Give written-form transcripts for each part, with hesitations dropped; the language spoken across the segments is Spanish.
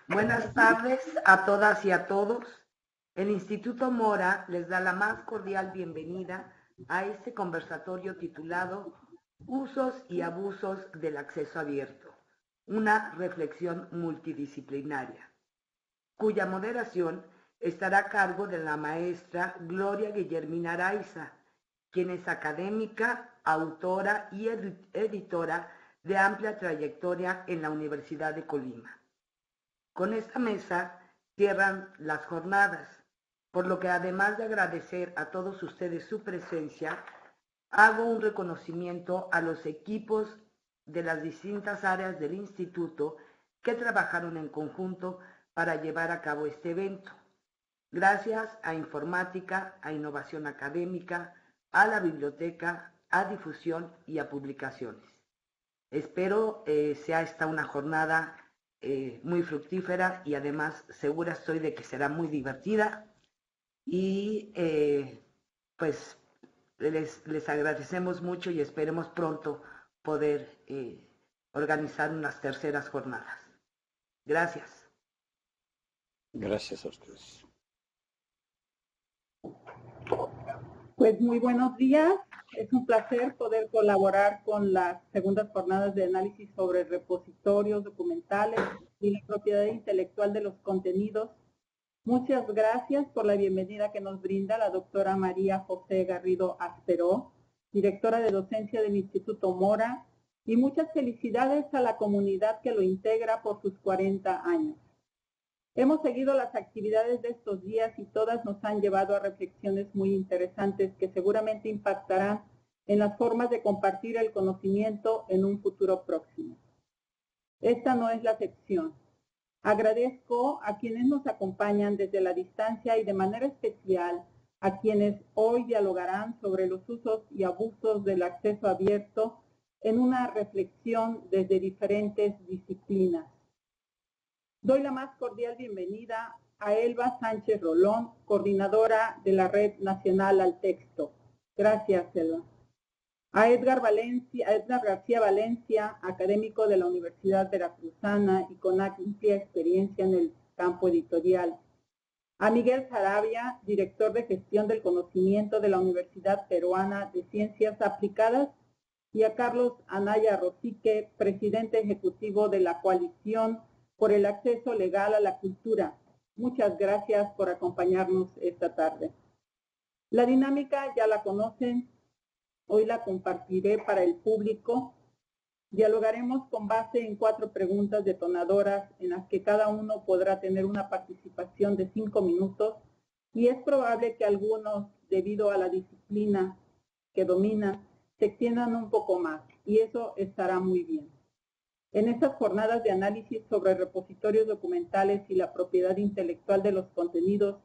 Buenas tardes a todas y a todos. El Instituto Mora les da la más cordial bienvenida a este conversatorio titulado Usos y abusos del acceso abierto, una reflexión multidisciplinaria, cuya moderación estará a cargo de la maestra Gloria Guillermina Araiza, quien es académica, autora y editora de amplia trayectoria en la Universidad de Colima. Con esta mesa cierran las jornadas, por lo que además de agradecer a todos ustedes su presencia, hago un reconocimiento a los equipos de las distintas áreas del instituto que trabajaron en conjunto para llevar a cabo este evento. Gracias a informática, a innovación académica, a la biblioteca, a difusión y a publicaciones. Espero sea esta una jornada muy fructífera y además segura estoy de que será muy divertida y pues les agradecemos mucho y esperemos pronto poder organizar unas terceras jornadas. Gracias. Gracias a ustedes. Pues muy buenos días. Es un placer poder colaborar con las segundas jornadas de análisis sobre repositorios documentales y la propiedad intelectual de los contenidos. Muchas gracias por la bienvenida que nos brinda la doctora María José Garrido Asperó, directora de docencia del Instituto Mora, y muchas felicidades a la comunidad que lo integra por sus 40 años. Hemos seguido las actividades de estos días y todas nos han llevado a reflexiones muy interesantes que seguramente impactarán en las formas de compartir el conocimiento en un futuro próximo. Esta no es la excepción. Agradezco a quienes nos acompañan desde la distancia y de manera especial a quienes hoy dialogarán sobre los usos y abusos del acceso abierto en una reflexión desde diferentes disciplinas. Doy la más cordial bienvenida a Elba Sánchez Rolón, coordinadora de la Red Nacional al Texto. Gracias, Elba. A Edgar García Valencia, académico de la Universidad Veracruzana y con amplia experiencia en el campo editorial. A Miguel Sarabia, director de gestión del conocimiento de la Universidad Peruana de Ciencias Aplicadas. Y a Carlos Anaya Rosique, presidente ejecutivo de la Coalición por el Acceso Legal a la Cultura. Muchas gracias por acompañarnos esta tarde. La dinámica ya la conocen, hoy la compartiré para el público. Dialogaremos con base en 4 preguntas detonadoras en las que cada uno podrá tener una participación de 5 minutos y es probable que algunos, debido a la disciplina que dominan, se extiendan un poco más y eso estará muy bien. En estas jornadas de análisis sobre repositorios documentales y la propiedad intelectual de los contenidos,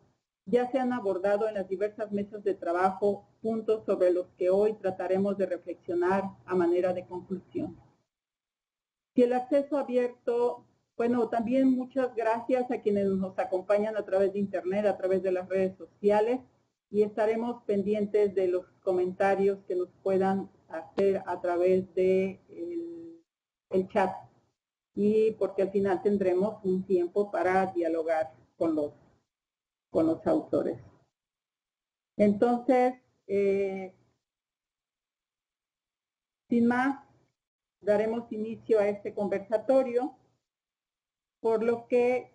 ya se han abordado en las diversas mesas de trabajo puntos sobre los que hoy trataremos de reflexionar a manera de conclusión. Si el acceso abierto, bueno, también muchas gracias a quienes nos acompañan a través de internet, a través de las redes sociales, y estaremos pendientes de los comentarios que nos puedan hacer a través de el chat, y porque al final tendremos un tiempo para dialogar con los autores. Entonces, sin más, daremos inicio a este conversatorio, por lo que,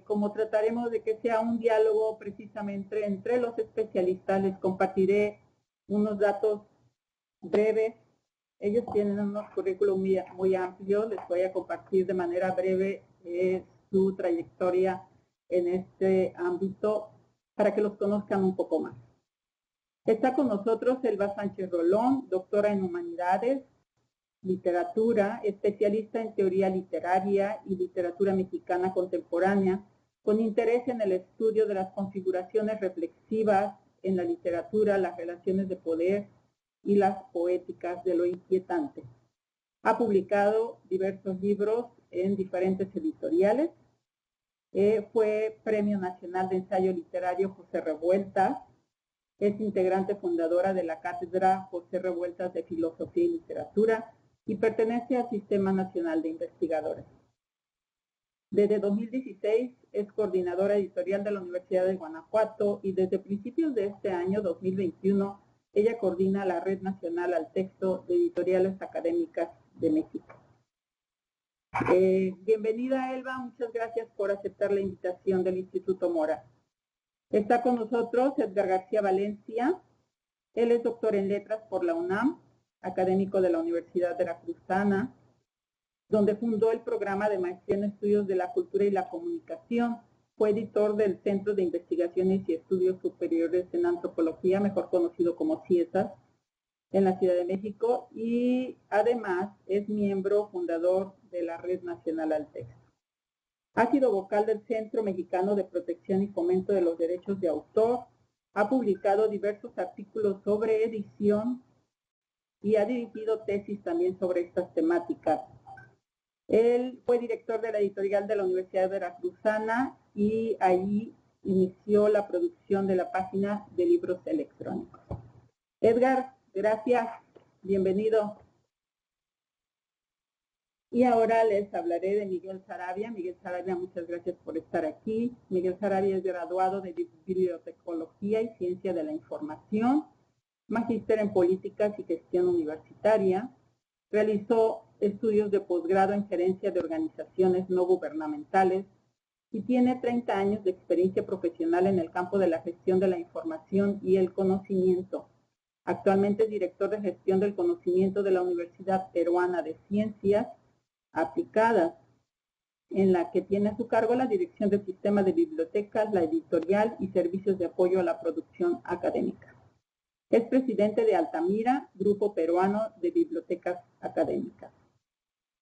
como trataremos de que sea un diálogo precisamente entre los especialistas, les compartiré unos datos breves. Ellos tienen unos currículos muy amplios, les voy a compartir de manera breve su trayectoria en este ámbito para que los conozcan un poco más. Está con nosotros Elba Sánchez Rolón, doctora en Humanidades, Literatura, especialista en teoría literaria y literatura mexicana contemporánea, con interés en el estudio de las configuraciones reflexivas en la literatura, las relaciones de poder y las poéticas de lo inquietante. Ha publicado diversos libros en diferentes editoriales. Fue Premio Nacional de Ensayo Literario José Revueltas. Es integrante fundadora de la Cátedra José Revueltas de Filosofía y Literatura y pertenece al Sistema Nacional de Investigadores. Desde 2016 es coordinadora editorial de la Universidad de Guanajuato y desde principios de este año 2021 ella coordina la Red Nacional al Texto de Editoriales Académicas de México. Bienvenida, Elba, muchas gracias por aceptar la invitación del Instituto Mora. Está con nosotros Edgar García Valencia. Él es doctor en letras por la UNAM, académico de la Universidad Veracruzana, donde fundó el programa de maestría en estudios de la cultura y la comunicación. Fue editor del Centro de Investigaciones y Estudios Superiores en Antropología, mejor conocido como CIESAS, en la Ciudad de México, y además es miembro fundador de la Red Nacional al Texto. Ha sido vocal del Centro Mexicano de Protección y Fomento de los Derechos de Autor, ha publicado diversos artículos sobre edición y ha dirigido tesis también sobre estas temáticas. Él fue director de la editorial de la Universidad Veracruzana y ahí inició la producción de la página de libros electrónicos. Edgar, gracias, bienvenido. Y ahora les hablaré de Miguel Sarabia. Miguel Sarabia, muchas gracias por estar aquí. Miguel Sarabia es graduado de Bibliotecología y Ciencia de la Información, magíster en Políticas y Gestión Universitaria. Realizó estudios de posgrado en Gerencia de Organizaciones No Gubernamentales y tiene 30 años de experiencia profesional en el campo de la gestión de la información y el conocimiento. Actualmente es director de gestión del conocimiento de la Universidad Peruana de Ciencias Aplicadas, en la que tiene a su cargo la dirección del sistema de bibliotecas, la editorial y servicios de apoyo a la producción académica. Es presidente de Altamira, Grupo Peruano de Bibliotecas Académicas.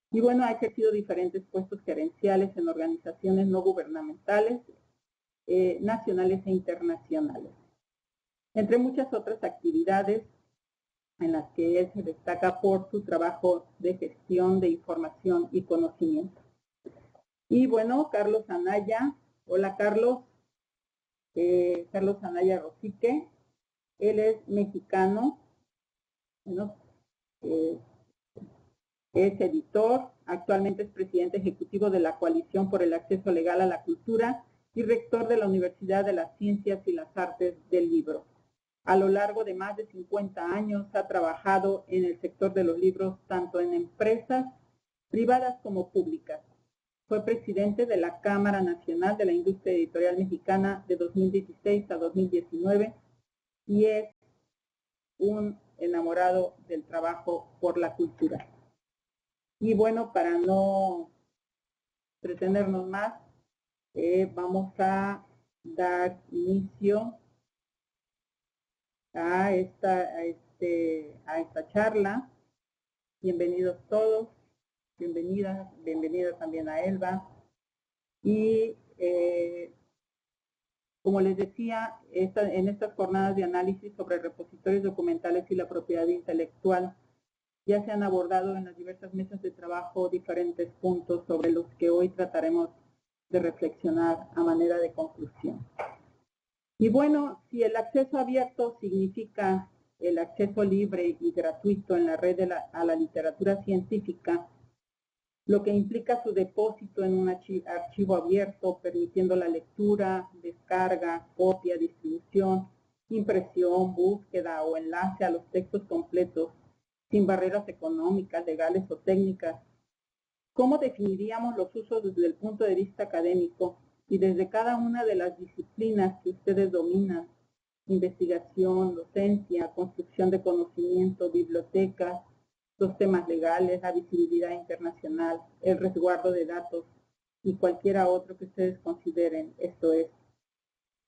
Y bueno, ha ejercido diferentes puestos gerenciales en organizaciones no gubernamentales, nacionales e internacionales. Entre muchas otras actividades en las que él se destaca por su trabajo de gestión de información y conocimiento. Y bueno, Carlos Anaya. Hola, Carlos. Carlos Anaya Rosique. Él es mexicano. Bueno, es editor. Actualmente es presidente ejecutivo de la Coalición por el Acceso Legal a la Cultura y rector de la Universidad de las Ciencias y las Artes del Libro. A lo largo de más de 50 años ha trabajado en el sector de los libros tanto en empresas privadas como públicas. Fue presidente de la Cámara Nacional de la Industria Editorial Mexicana de 2016 a 2019 y es un enamorado del trabajo por la cultura. Y bueno, para no pretendernos más, vamos a dar inicio a esta charla. Bienvenidos todos, bienvenida también a Elba. Y como les decía, en estas jornadas de análisis sobre repositorios documentales y la propiedad intelectual, ya se han abordado en las diversas mesas de trabajo diferentes puntos sobre los que hoy trataremos de reflexionar a manera de conclusión. Y bueno, si el acceso abierto significa el acceso libre y gratuito en la red a la literatura científica, lo que implica su depósito en un archivo abierto, permitiendo la lectura, descarga, copia, distribución, impresión, búsqueda o enlace a los textos completos, sin barreras económicas, legales o técnicas. ¿Cómo definiríamos los usos desde el punto de vista académico y desde cada una de las disciplinas que ustedes dominan? Investigación, docencia, construcción de conocimiento, bibliotecas, los temas legales, la visibilidad internacional, el resguardo de datos y cualquiera otro que ustedes consideren. Esto es,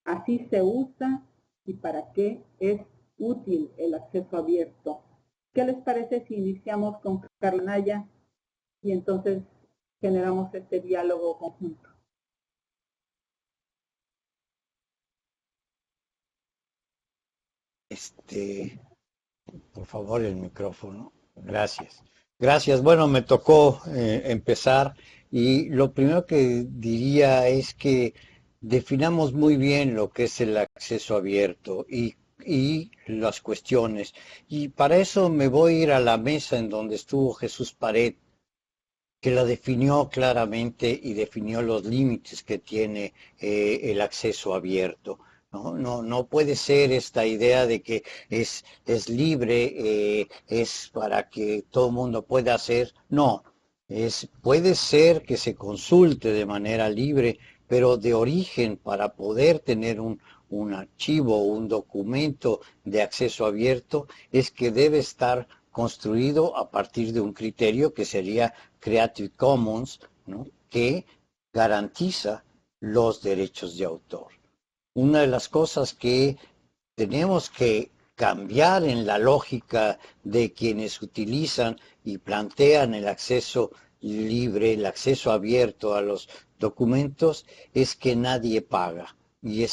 así se usa y para qué es útil el acceso abierto. ¿Qué les parece si iniciamos con Carlos Anaya y entonces generamos este diálogo conjunto? Por favor, el micrófono. Gracias. Gracias. Bueno, me tocó empezar y lo primero que diría es que definamos muy bien lo que es el acceso abierto y las cuestiones. Y para eso me voy a ir a la mesa en donde estuvo Jesús Paret, que la definió claramente y definió los límites que tiene el acceso abierto. No puede ser esta idea de que es libre, es para que todo el mundo pueda hacer. No, puede ser que se consulte de manera libre, pero de origen para poder tener un archivo o un documento de acceso abierto es que debe estar construido a partir de un criterio que sería Creative Commons, ¿no?, que garantiza los derechos de autor. Una de las cosas que tenemos que cambiar en la lógica de quienes utilizan y plantean el acceso libre, el acceso abierto a los documentos, es que nadie paga. Y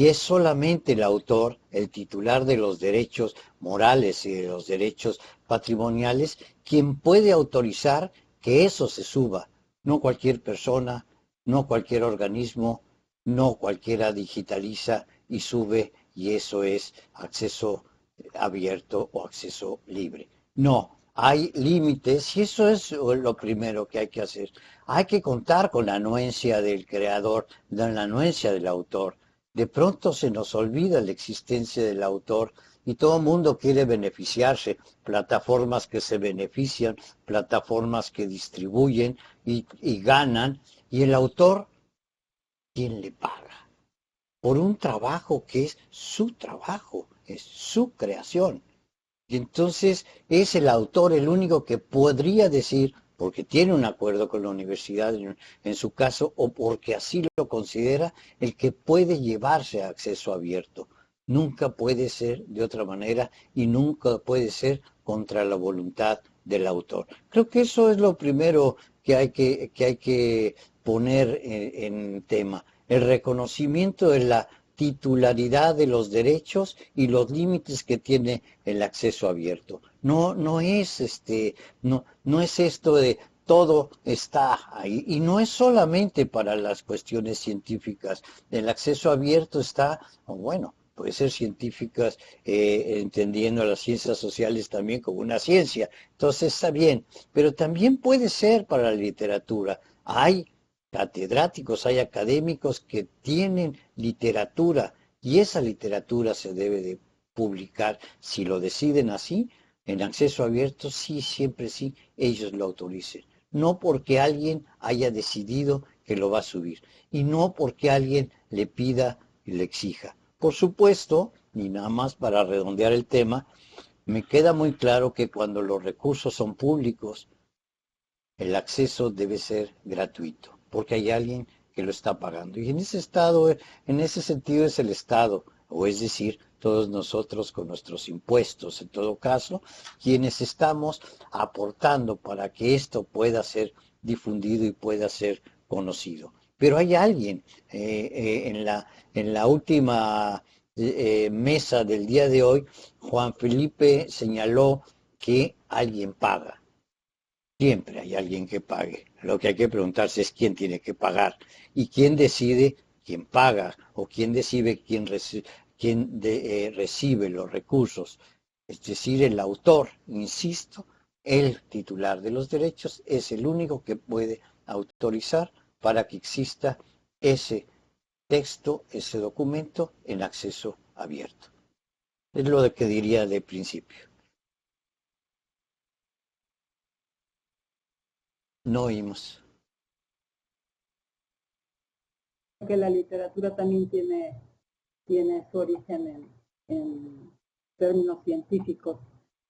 es solamente el autor, el titular de los derechos morales y de los derechos patrimoniales, quien puede autorizar que eso se suba. No cualquier persona, no cualquier organismo, no cualquiera digitaliza y sube, y eso es acceso abierto o acceso libre. No, hay límites y eso es lo primero que hay que hacer. Hay que contar con la anuencia del creador, la anuencia del autor. De pronto se nos olvida la existencia del autor y todo el mundo quiere beneficiarse. Plataformas que se benefician, plataformas que distribuyen y ganan, y el autor, ¿quién le paga? Por un trabajo que es su trabajo, es su creación. Y entonces es el autor el único que podría decir, porque tiene un acuerdo con la universidad en su caso, o porque así lo considera, el que puede llevarse a acceso abierto. Nunca puede ser de otra manera y nunca puede ser contra la voluntad del autor. Creo que eso es lo primero que hay que poner en tema. El reconocimiento de la titularidad de los derechos y los límites que tiene el acceso abierto. No es esto de todo está ahí, y no es solamente para las cuestiones científicas. El acceso abierto está, bueno, puede ser científicas, entendiendo las ciencias sociales también como una ciencia, entonces está bien, pero también puede ser para la literatura. Hay catedráticos, hay académicos que tienen literatura y esa literatura se debe de publicar. Si lo deciden así, en acceso abierto, sí, siempre sí, ellos lo autoricen. No porque alguien haya decidido que lo va a subir y no porque alguien le pida y le exija. Por supuesto, y nada más para redondear el tema, me queda muy claro que cuando los recursos son públicos, el acceso debe ser gratuito, porque hay alguien que lo está pagando. Y en ese sentido es el Estado, o es decir, todos nosotros con nuestros impuestos, en todo caso, quienes estamos aportando para que esto pueda ser difundido y pueda ser conocido. Pero hay alguien en la última mesa del día de hoy, Juan Felipe señaló que alguien paga. Siempre hay alguien que pague. Lo que hay que preguntarse es quién tiene que pagar y quién decide quién paga o quién decide quién recibe los recursos. Es decir, el autor, insisto, el titular de los derechos es el único que puede autorizar para que exista ese texto, ese documento en acceso abierto. Es lo que diría de principio. No oímos. Que la literatura también tiene su origen en términos científicos.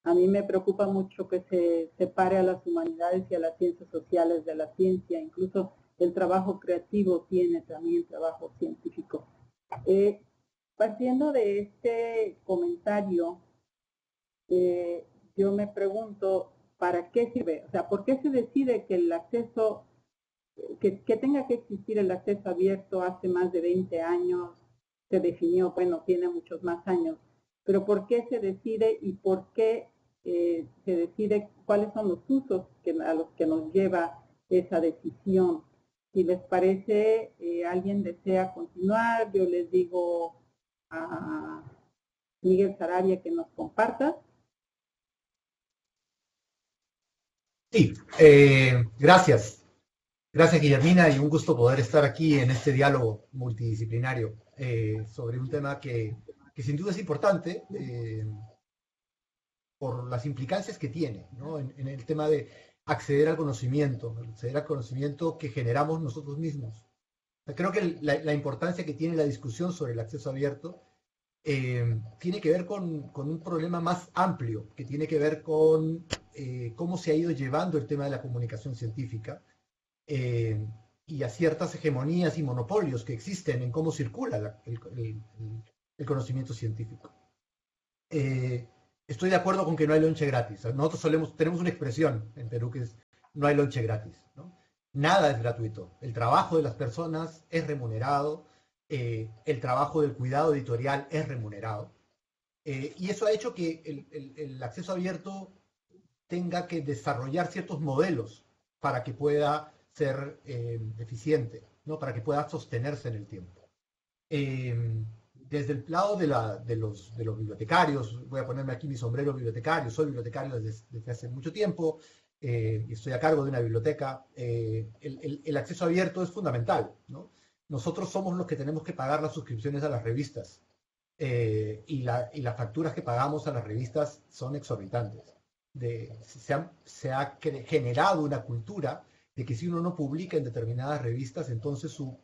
A mí me preocupa mucho que se separe a las humanidades y a las ciencias sociales de la ciencia. Incluso el trabajo creativo tiene también trabajo científico. Partiendo de este comentario, yo me pregunto, ¿para qué sirve? O sea, ¿por qué se decide que el acceso, que tenga que existir el acceso abierto hace más de 20 años? Se definió, bueno, tiene muchos más años, pero ¿por qué se decide y por qué se decide cuáles son los usos a los que nos lleva esa decisión? Si les parece, alguien desea continuar, yo les digo a Miguel Sarabia que nos comparta. Sí, gracias. Gracias, Guillermina, y un gusto poder estar aquí en este diálogo multidisciplinario sobre un tema que sin duda es importante por las implicancias que tiene, ¿no? En el tema de acceder al conocimiento que generamos nosotros mismos. O sea, creo que la importancia que tiene la discusión sobre el acceso abierto tiene que ver con un problema más amplio, que tiene que ver con cómo se ha ido llevando el tema de la comunicación científica eh, y a ciertas hegemonías y monopolios que existen en cómo circula el conocimiento científico. Estoy de acuerdo con que no hay lonche gratis. Nosotros tenemos una expresión en Perú que es no hay lonche gratis, ¿no? Nada es gratuito. El trabajo de las personas es remunerado, el trabajo del cuidado editorial es remunerado. Y eso ha hecho que el acceso abierto tenga que desarrollar ciertos modelos para que pueda ser eficiente, ¿no? Para que pueda sostenerse en el tiempo. Desde el lado de los bibliotecarios, voy a ponerme aquí mi sombrero bibliotecario, soy bibliotecario desde hace mucho tiempo y estoy a cargo de una biblioteca, el acceso abierto es fundamental, ¿no? Nosotros somos los que tenemos que pagar las suscripciones a las revistas y las facturas que pagamos a las revistas son exorbitantes. Se ha generado una cultura de que si uno no publica en determinadas revistas, entonces su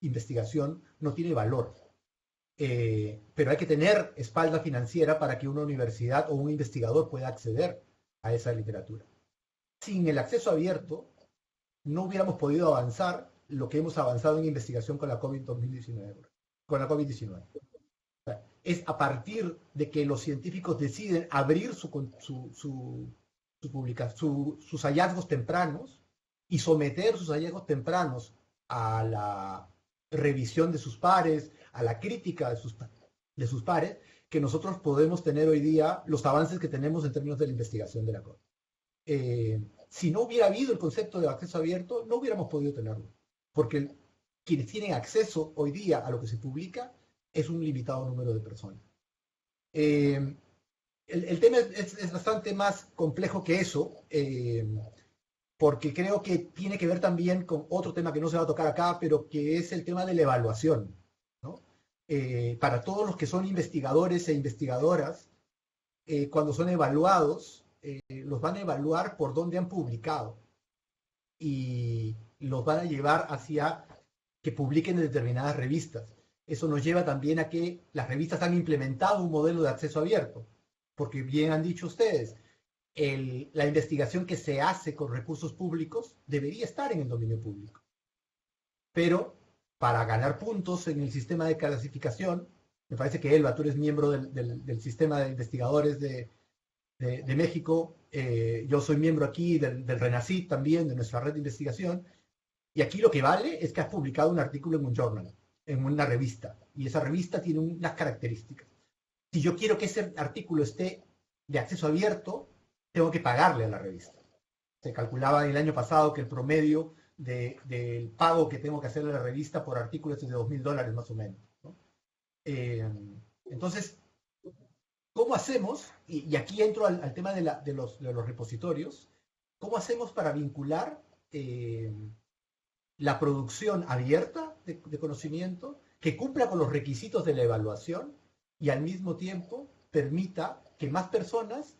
investigación no tiene valor. Pero hay que tener espalda financiera para que una universidad o un investigador pueda acceder a esa literatura. Sin el acceso abierto, no hubiéramos podido avanzar lo que hemos avanzado en investigación con la COVID-19. O sea, es a partir de que los científicos deciden abrir sus hallazgos tempranos y someter sus hallazgos tempranos a la revisión de sus pares, a la crítica de sus pares, que nosotros podemos tener hoy día los avances que tenemos en términos de la investigación de la COVID. Si no hubiera habido el concepto de acceso abierto, no hubiéramos podido tenerlo, porque quienes tienen acceso hoy día a lo que se publica es un limitado número de personas. El tema es bastante más complejo que eso, porque creo que tiene que ver también con otro tema que no se va a tocar acá, pero que es el tema de la evaluación, ¿no? Para todos los que son investigadores e investigadoras, cuando son evaluados, los van a evaluar por dónde han publicado y los van a llevar hacia que publiquen en determinadas revistas. Eso nos lleva también a que las revistas han implementado un modelo de acceso abierto, porque bien han dicho ustedes, la investigación que se hace con recursos públicos debería estar en el dominio público. Pero para ganar puntos en el sistema de clasificación, me parece que Elba, tú eres miembro del sistema de investigadores de México, yo soy miembro aquí del RENACID también, de nuestra red de investigación, y aquí lo que vale es que has publicado un artículo en un journal, en una revista, y esa revista tiene unas características. Si yo quiero que ese artículo esté de acceso abierto, tengo que pagarle a la revista. Se calculaba el año pasado que el promedio del pago que tengo que hacerle a la revista por artículo es de $2,000 más o menos, ¿no? Entonces, ¿cómo hacemos? Y aquí entro al tema de los repositorios. ¿Cómo hacemos para vincular la producción abierta de conocimiento que cumpla con los requisitos de la evaluación y al mismo tiempo permita que más personas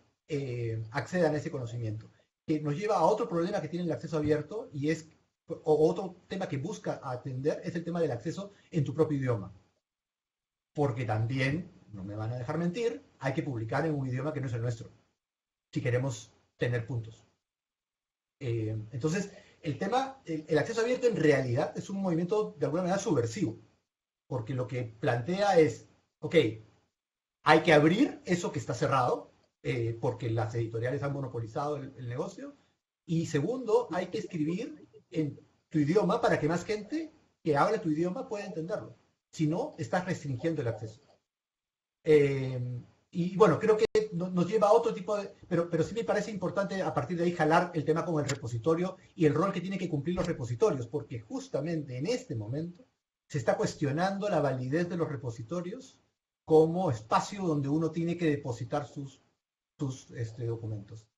accedan a ese conocimiento? Que nos lleva a otro problema que tiene el acceso abierto y es, o otro tema que busca atender, es el tema del acceso en tu propio idioma. Porque también, no me van a dejar mentir, hay que publicar en un idioma que no es el nuestro, si queremos tener puntos. Entonces, el acceso abierto en realidad es un movimiento de alguna manera subversivo, porque lo que plantea es, ok, hay que abrir eso que está cerrado, porque las editoriales han monopolizado el negocio, y segundo, hay que escribir en tu idioma para que más gente que habla tu idioma pueda entenderlo. Si no, estás restringiendo el acceso. Y bueno, creo que nos lleva a otro tipo de... Pero sí me parece importante a partir de ahí jalar el tema con el repositorio y el rol que tienen que cumplir los repositorios, porque justamente en este momento se está cuestionando la validez de los repositorios como espacio donde uno tiene que depositar sus documentos.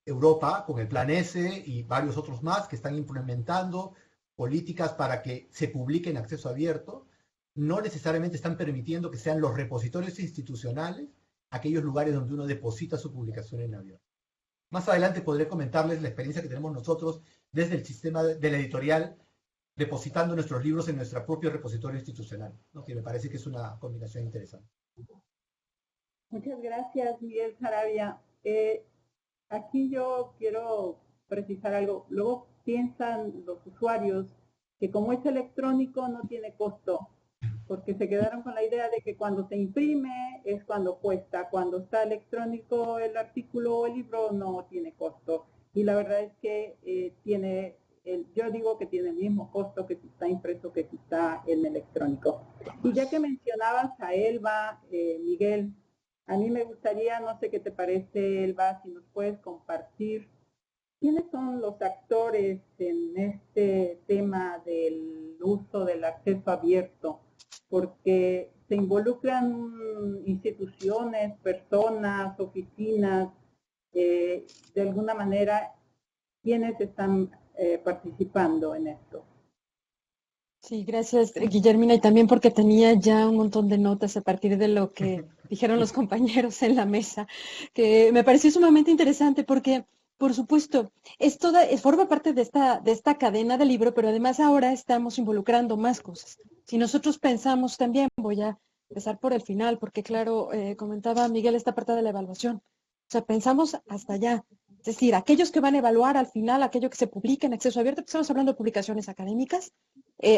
Europa, con el Plan S y varios otros más que están implementando políticas para que se publique en acceso abierto, no necesariamente están permitiendo que sean los repositorios institucionales aquellos lugares donde uno deposita su publicación en abierto. Más adelante podré comentarles la experiencia que tenemos nosotros desde el sistema de la editorial, depositando nuestros libros en nuestro propio repositorio institucional, ¿no? Que me parece que es una combinación interesante. Muchas gracias, Miguel Saravia. Aquí yo quiero precisar algo. Luego piensan los usuarios que como es electrónico no tiene costo, porque se quedaron con la idea de que cuando se imprime es cuando cuesta, cuando está electrónico el artículo o el libro no tiene costo. Y la verdad es que yo digo que tiene el mismo costo que si está impreso que si está en electrónico. Y ya que mencionabas a Elba, Miguel, a mí me gustaría, no sé qué te parece, Elba, si nos puedes compartir quiénes son los actores en este tema del uso del acceso abierto, porque se involucran instituciones, personas, oficinas, de alguna manera, ¿quiénes están participando en esto? Sí, gracias, Guillermina, y también porque tenía ya un montón de notas a partir de lo que dijeron los compañeros en la mesa, que me pareció sumamente interesante porque, por supuesto, forma parte de esta cadena del libro, pero además ahora estamos involucrando más cosas. Si nosotros pensamos también, voy a empezar por el final, porque claro, comentaba Miguel esta parte de la evaluación. O sea, pensamos hasta allá. Es decir, aquellos que van a evaluar al final aquello que se publica en acceso abierto, estamos hablando de publicaciones académicas,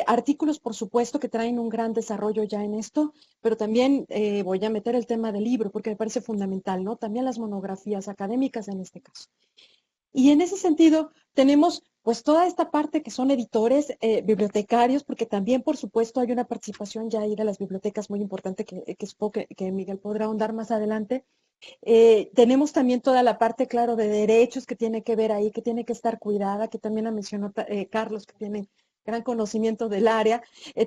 artículos, por supuesto, que traen un gran desarrollo ya en esto, pero también voy a meter el tema del libro porque me parece fundamental, ¿no? También las monografías académicas en este caso. Y en ese sentido tenemos pues toda esta parte que son editores, bibliotecarios, porque también, por supuesto, hay una participación ya ahí de las bibliotecas muy importante que Miguel podrá ahondar más adelante. Tenemos también toda la parte, claro, de derechos que tiene que ver ahí, que tiene que estar cuidada, que también la mencionó Carlos, que tiene gran conocimiento del área,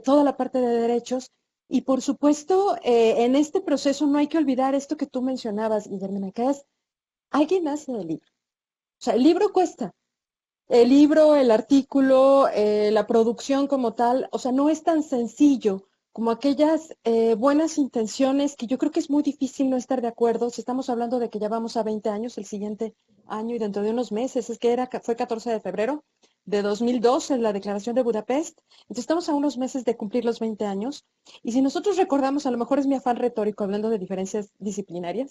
toda la parte de derechos. Y por supuesto, en este proceso no hay que olvidar esto que tú mencionabas, Guillermina, que es, alguien hace el libro. O sea, el libro cuesta. El libro, el artículo, la producción como tal, o sea, no es tan sencillo como aquellas buenas intenciones que yo creo que es muy difícil no estar de acuerdo. Si estamos hablando de que ya vamos a 20 años, el siguiente año y dentro de unos meses, fue 14 de febrero de 2002 en la Declaración de Budapest. Entonces estamos a unos meses de cumplir los 20 años. Y si nosotros recordamos, a lo mejor es mi afán retórico hablando de diferencias disciplinarias.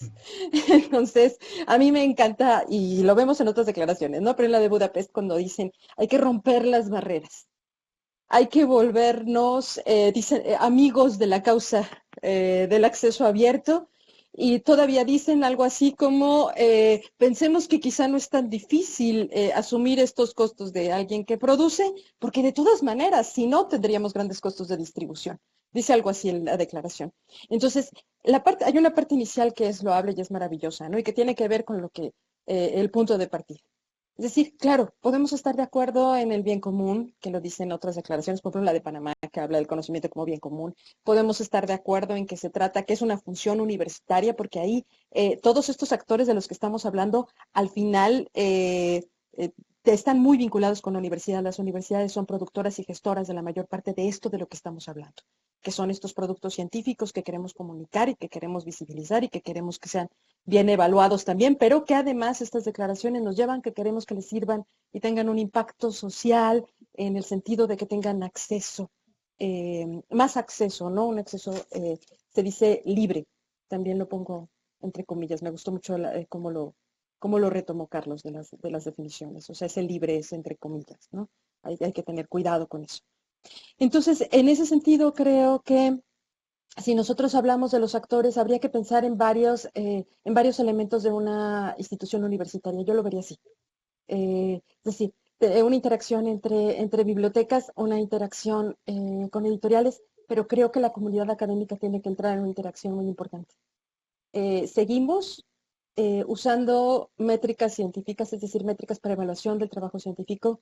Entonces, a mí me encanta, y lo vemos en otras declaraciones, ¿no? Pero en la de Budapest cuando dicen, hay que romper las barreras. Hay que volvernos, amigos de la causa del acceso abierto, y todavía dicen algo así como, pensemos que quizá no es tan difícil asumir estos costos de alguien que produce, porque de todas maneras, si no, tendríamos grandes costos de distribución. Dice algo así en la declaración. Entonces, hay una parte inicial que es loable y es maravillosa, ¿no? Y que tiene que ver con lo que el punto de partida. Es decir, claro, podemos estar de acuerdo en el bien común, que lo dicen otras declaraciones, por ejemplo la de Panamá, que habla del conocimiento como bien común. Podemos estar de acuerdo en que se trata, que es una función universitaria, porque ahí todos estos actores de los que estamos hablando, al final están muy vinculados con la universidad. Las universidades son productoras y gestoras de la mayor parte de esto de lo que estamos hablando, que son estos productos científicos que queremos comunicar y que queremos visibilizar y que queremos que sean bien evaluados también, pero que además estas declaraciones nos llevan que queremos que les sirvan y tengan un impacto social en el sentido de que tengan acceso, más acceso, ¿no? Un acceso, se dice libre, también lo pongo entre comillas, me gustó mucho cómo lo retomó Carlos de las definiciones, o sea, ese libre es entre comillas, ¿no? Hay que tener cuidado con eso. Entonces, en ese sentido, creo que si nosotros hablamos de los actores, habría que pensar en varios elementos de una institución universitaria. Yo lo vería así. Es decir, una interacción entre bibliotecas, una interacción con editoriales, pero creo que la comunidad académica tiene que entrar en una interacción muy importante. Seguimos usando métricas científicas, es decir, métricas para evaluación del trabajo científico,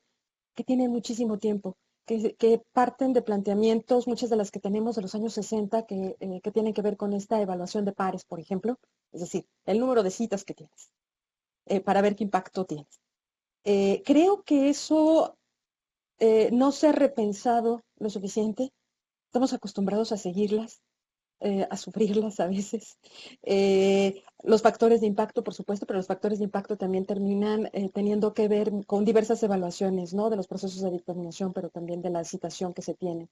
que tienen muchísimo tiempo, que parten de planteamientos, muchas de las que tenemos de los años 60, que tienen que ver con esta evaluación de pares, por ejemplo, es decir, el número de citas que tienes. para ver qué impacto tiene. Creo que eso no se ha repensado lo suficiente. Estamos acostumbrados a seguirlas, a sufrirlas a veces. Los factores de impacto, por supuesto, pero los factores de impacto también terminan teniendo que ver con diversas evaluaciones, ¿no? De los procesos de determinación, pero también de la citación que se tiene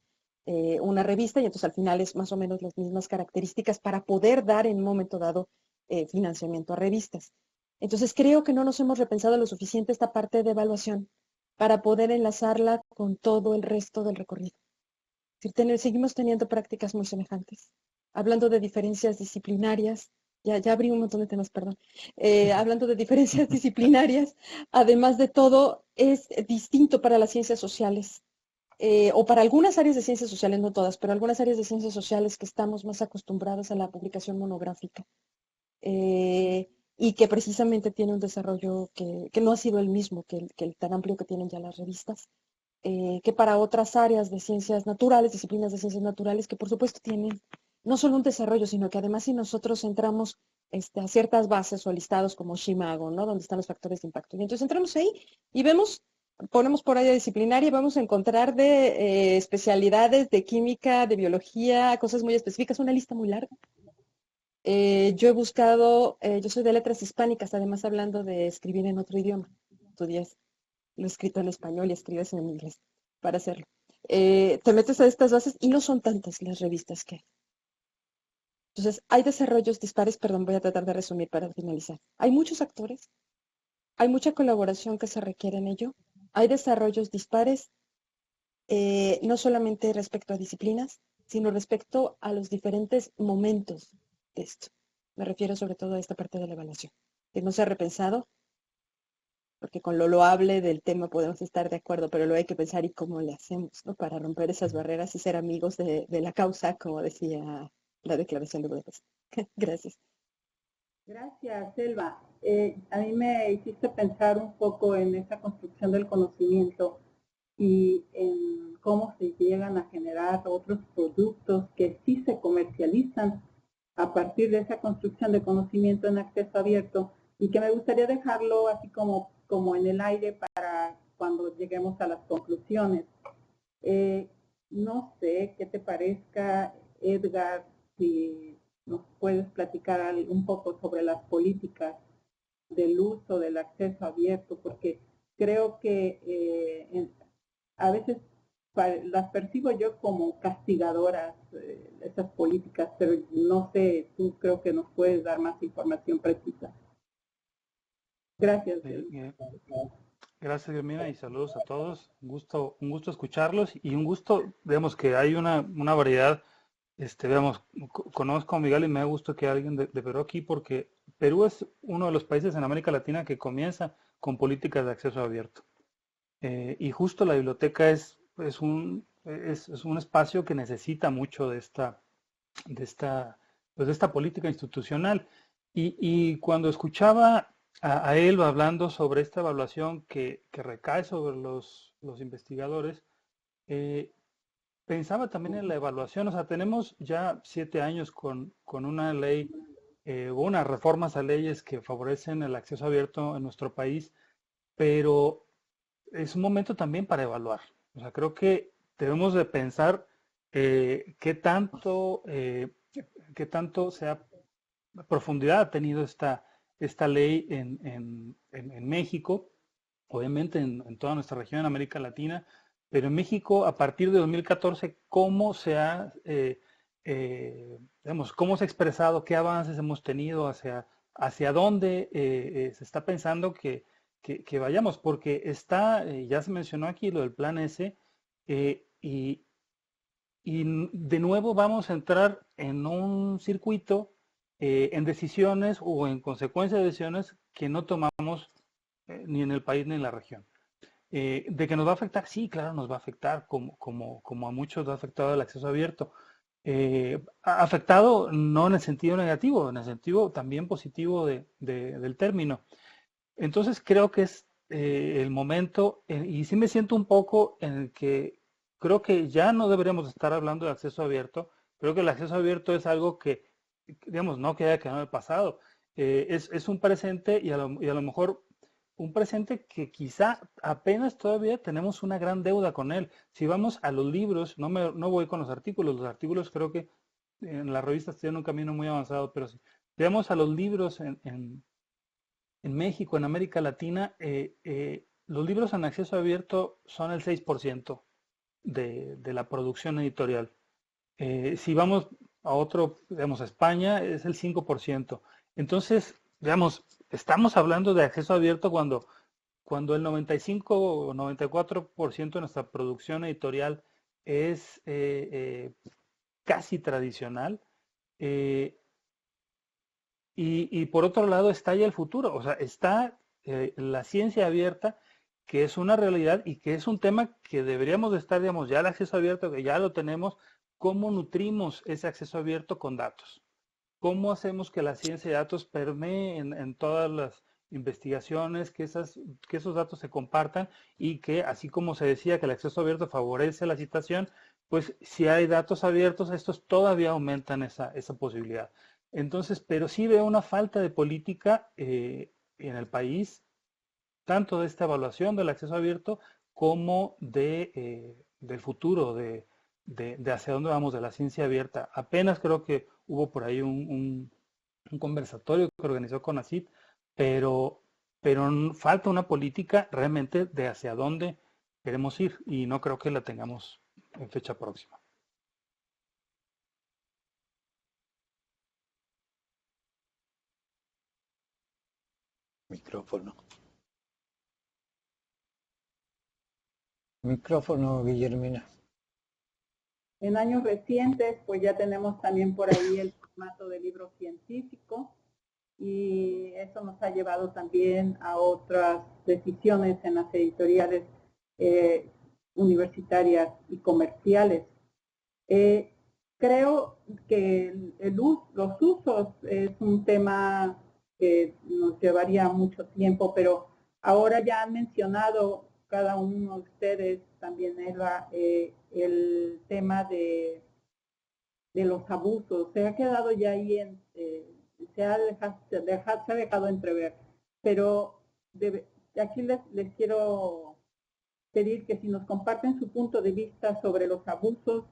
una revista, y entonces al final es más o menos las mismas características para poder dar en un momento dado financiamiento a revistas. Entonces creo que no nos hemos repensado lo suficiente esta parte de evaluación para poder enlazarla con todo el resto del recorrido. Es decir, seguimos teniendo prácticas muy semejantes. Hablando de diferencias disciplinarias, ya abrí un montón de temas, perdón. Hablando de diferencias disciplinarias, además de todo, es distinto para las ciencias sociales, o para algunas áreas de ciencias sociales, no todas, pero algunas áreas de ciencias sociales que estamos más acostumbradas a la publicación monográfica. Y que precisamente tiene un desarrollo que no ha sido el mismo que el tan amplio que tienen ya las revistas, que para otras áreas de ciencias naturales, disciplinas de ciencias naturales, que por supuesto tienen no solo un desarrollo, sino que además si nosotros entramos a ciertas bases o listados como Shimago, ¿no? Donde están los factores de impacto. Y entonces entramos ahí y vemos, ponemos por área disciplinaria y vamos a encontrar de especialidades de química, de biología, cosas muy específicas, una lista muy larga. Yo he buscado, yo soy de letras hispánicas, además hablando de escribir en otro idioma. Estudié lo escrito en español y escribes en inglés para hacerlo. Te metes a estas bases y no son tantas las revistas que hay. Entonces, hay desarrollos dispares, perdón, voy a tratar de resumir para finalizar. Hay muchos actores, hay mucha colaboración que se requiere en ello, hay desarrollos dispares, no solamente respecto a disciplinas, sino respecto a los diferentes momentos de esto. Me refiero sobre todo a esta parte de la evaluación, que no se ha repensado, porque con lo loable del tema podemos estar de acuerdo, pero luego hay que pensar y cómo le hacemos, ¿no? Para romper esas barreras y ser amigos de la causa, como decía la Declaración de Budapest. Gracias. Gracias, Selva. A mí me hiciste pensar un poco en esa construcción del conocimiento y en cómo se llegan a generar otros productos que sí se comercializan a partir de esa construcción de conocimiento en acceso abierto, y que me gustaría dejarlo así como en el aire para cuando lleguemos a las conclusiones. No sé qué te parezca, Edgar, si nos puedes platicar un poco sobre las políticas del uso del acceso abierto, porque creo que a veces las percibo yo como castigadoras, esas políticas, pero no sé, tú creo que nos puedes dar más información precisa. Gracias. Gracias, Guillermina, y saludos a todos. Un gusto escucharlos y un gusto, vemos que hay una variedad. Conozco a Miguel y me da gusto que alguien de Perú aquí, porque Perú es uno de los países en América Latina que comienza con políticas de acceso abierto. Y justo la biblioteca es un espacio que necesita mucho de esta política institucional. Y cuando escuchaba a Elba hablando sobre esta evaluación que recae sobre los investigadores, pensaba también en la evaluación. O sea, tenemos ya 7 años con una ley, unas reformas a leyes que favorecen el acceso abierto en nuestro país, pero es un momento también para evaluar. O sea, creo que debemos de pensar qué tanto profundidad ha tenido esta ley en México, obviamente en toda nuestra región, en América Latina, pero en México a partir de 2014, ¿cómo se ha, cómo se ha expresado, qué avances hemos tenido, hacia dónde se está pensando que vayamos? Porque ya se mencionó aquí lo del Plan S, y de nuevo vamos a entrar en un circuito, en decisiones o en consecuencia de decisiones que no tomamos ni en el país ni en la región. ¿De que nos va a afectar? Sí, claro, nos va a afectar, como a muchos ha afectado el acceso abierto. Ha afectado no en el sentido negativo, en el sentido también positivo del término. Entonces creo que es el momento, y sí me siento un poco en el que creo que ya no deberíamos estar hablando de acceso abierto. Creo que el acceso abierto es algo que, digamos, no que haya quedado en el pasado. Es un presente y a lo mejor un presente que quizá apenas todavía tenemos una gran deuda con él. Si vamos a los libros, no voy con los artículos creo que en las revistas tienen un camino muy avanzado, pero si vamos a los libros en México, en América Latina, los libros en acceso abierto son el 6% de la producción editorial. Si vamos a otro, digamos, a España, es el 5%. Entonces, digamos, estamos hablando de acceso abierto cuando el 95 o 94% de nuestra producción editorial es casi tradicional. Y por otro lado está ya el futuro, o sea, está la ciencia abierta, que es una realidad y que es un tema que deberíamos de estar, digamos, ya el acceso abierto, que ya lo tenemos, ¿cómo nutrimos ese acceso abierto con datos? ¿Cómo hacemos que la ciencia de datos permee en todas las investigaciones, que esos datos se compartan y que, así como se decía que el acceso abierto favorece la citación, pues si hay datos abiertos, estos todavía aumentan esa posibilidad. Entonces, pero sí veo una falta de política en el país, tanto de esta evaluación del acceso abierto como del futuro, de hacia dónde vamos, de la ciencia abierta. Apenas creo que hubo por ahí un conversatorio que organizó CONACYT, pero falta una política realmente de hacia dónde queremos ir y no creo que la tengamos en fecha próxima. Micrófono, Guillermina. En años recientes, pues ya tenemos también por ahí el formato de libro científico y eso nos ha llevado también a otras decisiones en las editoriales universitarias y comerciales. Creo que los usos es un tema que nos llevaría mucho tiempo, pero ahora ya han mencionado cada uno de ustedes, también Eva, el tema de los abusos. Se ha quedado ya ahí, se ha dejado entrever, pero aquí les quiero pedir que si nos comparten su punto de vista sobre los abusos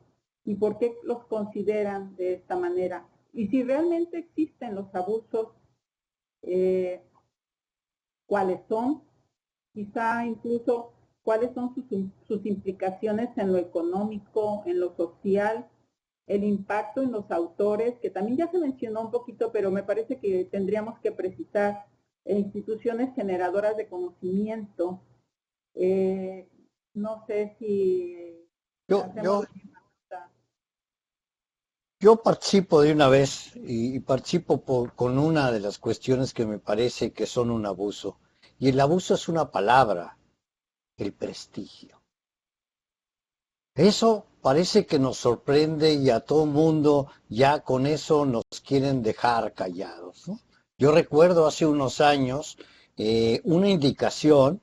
y por qué los consideran de esta manera. Y si realmente existen los abusos, ¿cuáles son? Quizá incluso cuáles son sus implicaciones en lo económico, en lo social, el impacto en los autores, que también ya se mencionó un poquito, pero me parece que tendríamos que precisar instituciones generadoras de conocimiento. No sé si yo participo de una vez y participo con una de las cuestiones que me parece que son un abuso. Y el abuso es una palabra, el prestigio. Eso parece que nos sorprende y a todo mundo ya con eso nos quieren dejar callados, ¿no? Yo recuerdo hace unos años una indicación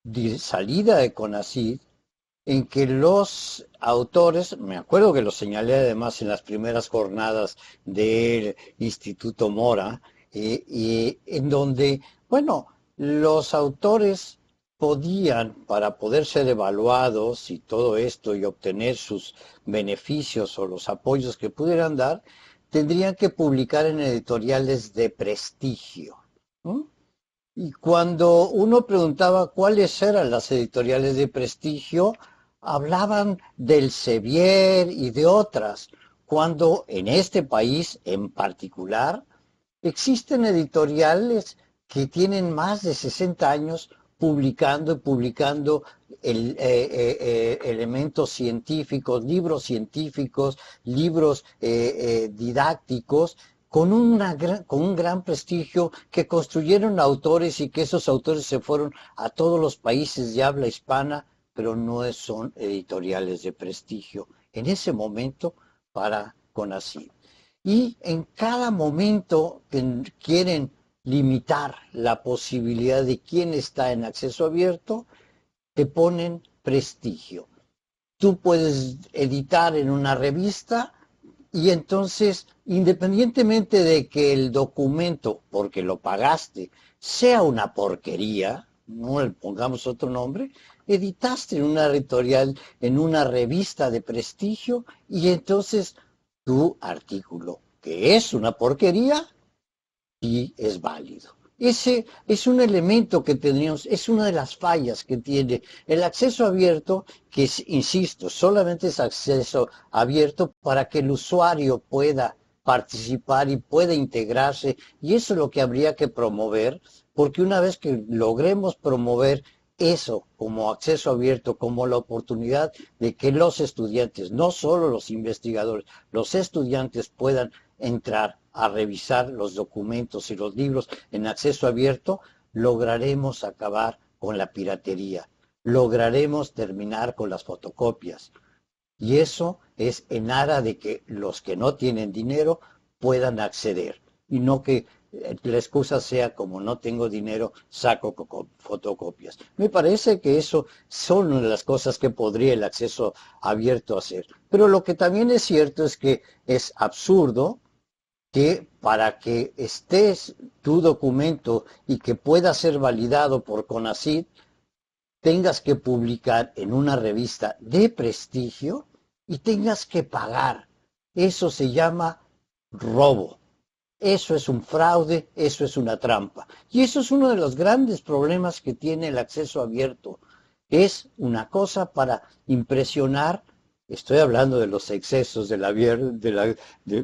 de salida de CONACYT en que los autores, me acuerdo que lo señalé además en las primeras jornadas del Instituto Mora, en donde, bueno, los autores podían, para poder ser evaluados y todo esto y obtener sus beneficios o los apoyos que pudieran dar, tendrían que publicar en editoriales de prestigio, ¿no? Y cuando uno preguntaba cuáles eran las editoriales de prestigio, hablaban del Sevier y de otras, cuando en este país en particular existen editoriales que tienen más de 60 años publicando elementos científicos, libros didácticos, con un gran prestigio, que construyeron autores y que esos autores se fueron a todos los países de habla hispana, pero no son editoriales de prestigio en ese momento para CONACYT. Y en cada momento que quieren limitar la posibilidad de quién está en acceso abierto, te ponen prestigio. Tú puedes editar en una revista Y entonces, independientemente de que el documento, porque lo pagaste, sea una porquería, no le pongamos otro nombre, editaste en una editorial, en una revista de prestigio, y entonces tu artículo, que es una porquería, y es válido. Ese es un elemento que tendríamos, es una de las fallas que tiene el acceso abierto, que es, insisto, solamente es acceso abierto para que el usuario pueda participar y pueda integrarse, y eso es lo que habría que promover, porque una vez que logremos promover eso como acceso abierto, como la oportunidad de que los estudiantes, no solo los investigadores, los estudiantes puedan entrar a revisar los documentos y los libros en acceso abierto, lograremos acabar con la piratería, lograremos terminar con las fotocopias. Y eso es en aras de que los que no tienen dinero puedan acceder y no que la excusa sea como no tengo dinero, saco fotocopias. Me parece que eso son una de las cosas que podría el acceso abierto hacer. Pero lo que también es cierto es que es absurdo que para que estés tu documento y que pueda ser validado por CONACYT, tengas que publicar en una revista de prestigio y tengas que pagar. Eso se llama robo. Eso es un fraude, eso es una trampa. Y eso es uno de los grandes problemas que tiene el acceso abierto. Es una cosa para impresionar. Estoy hablando de los excesos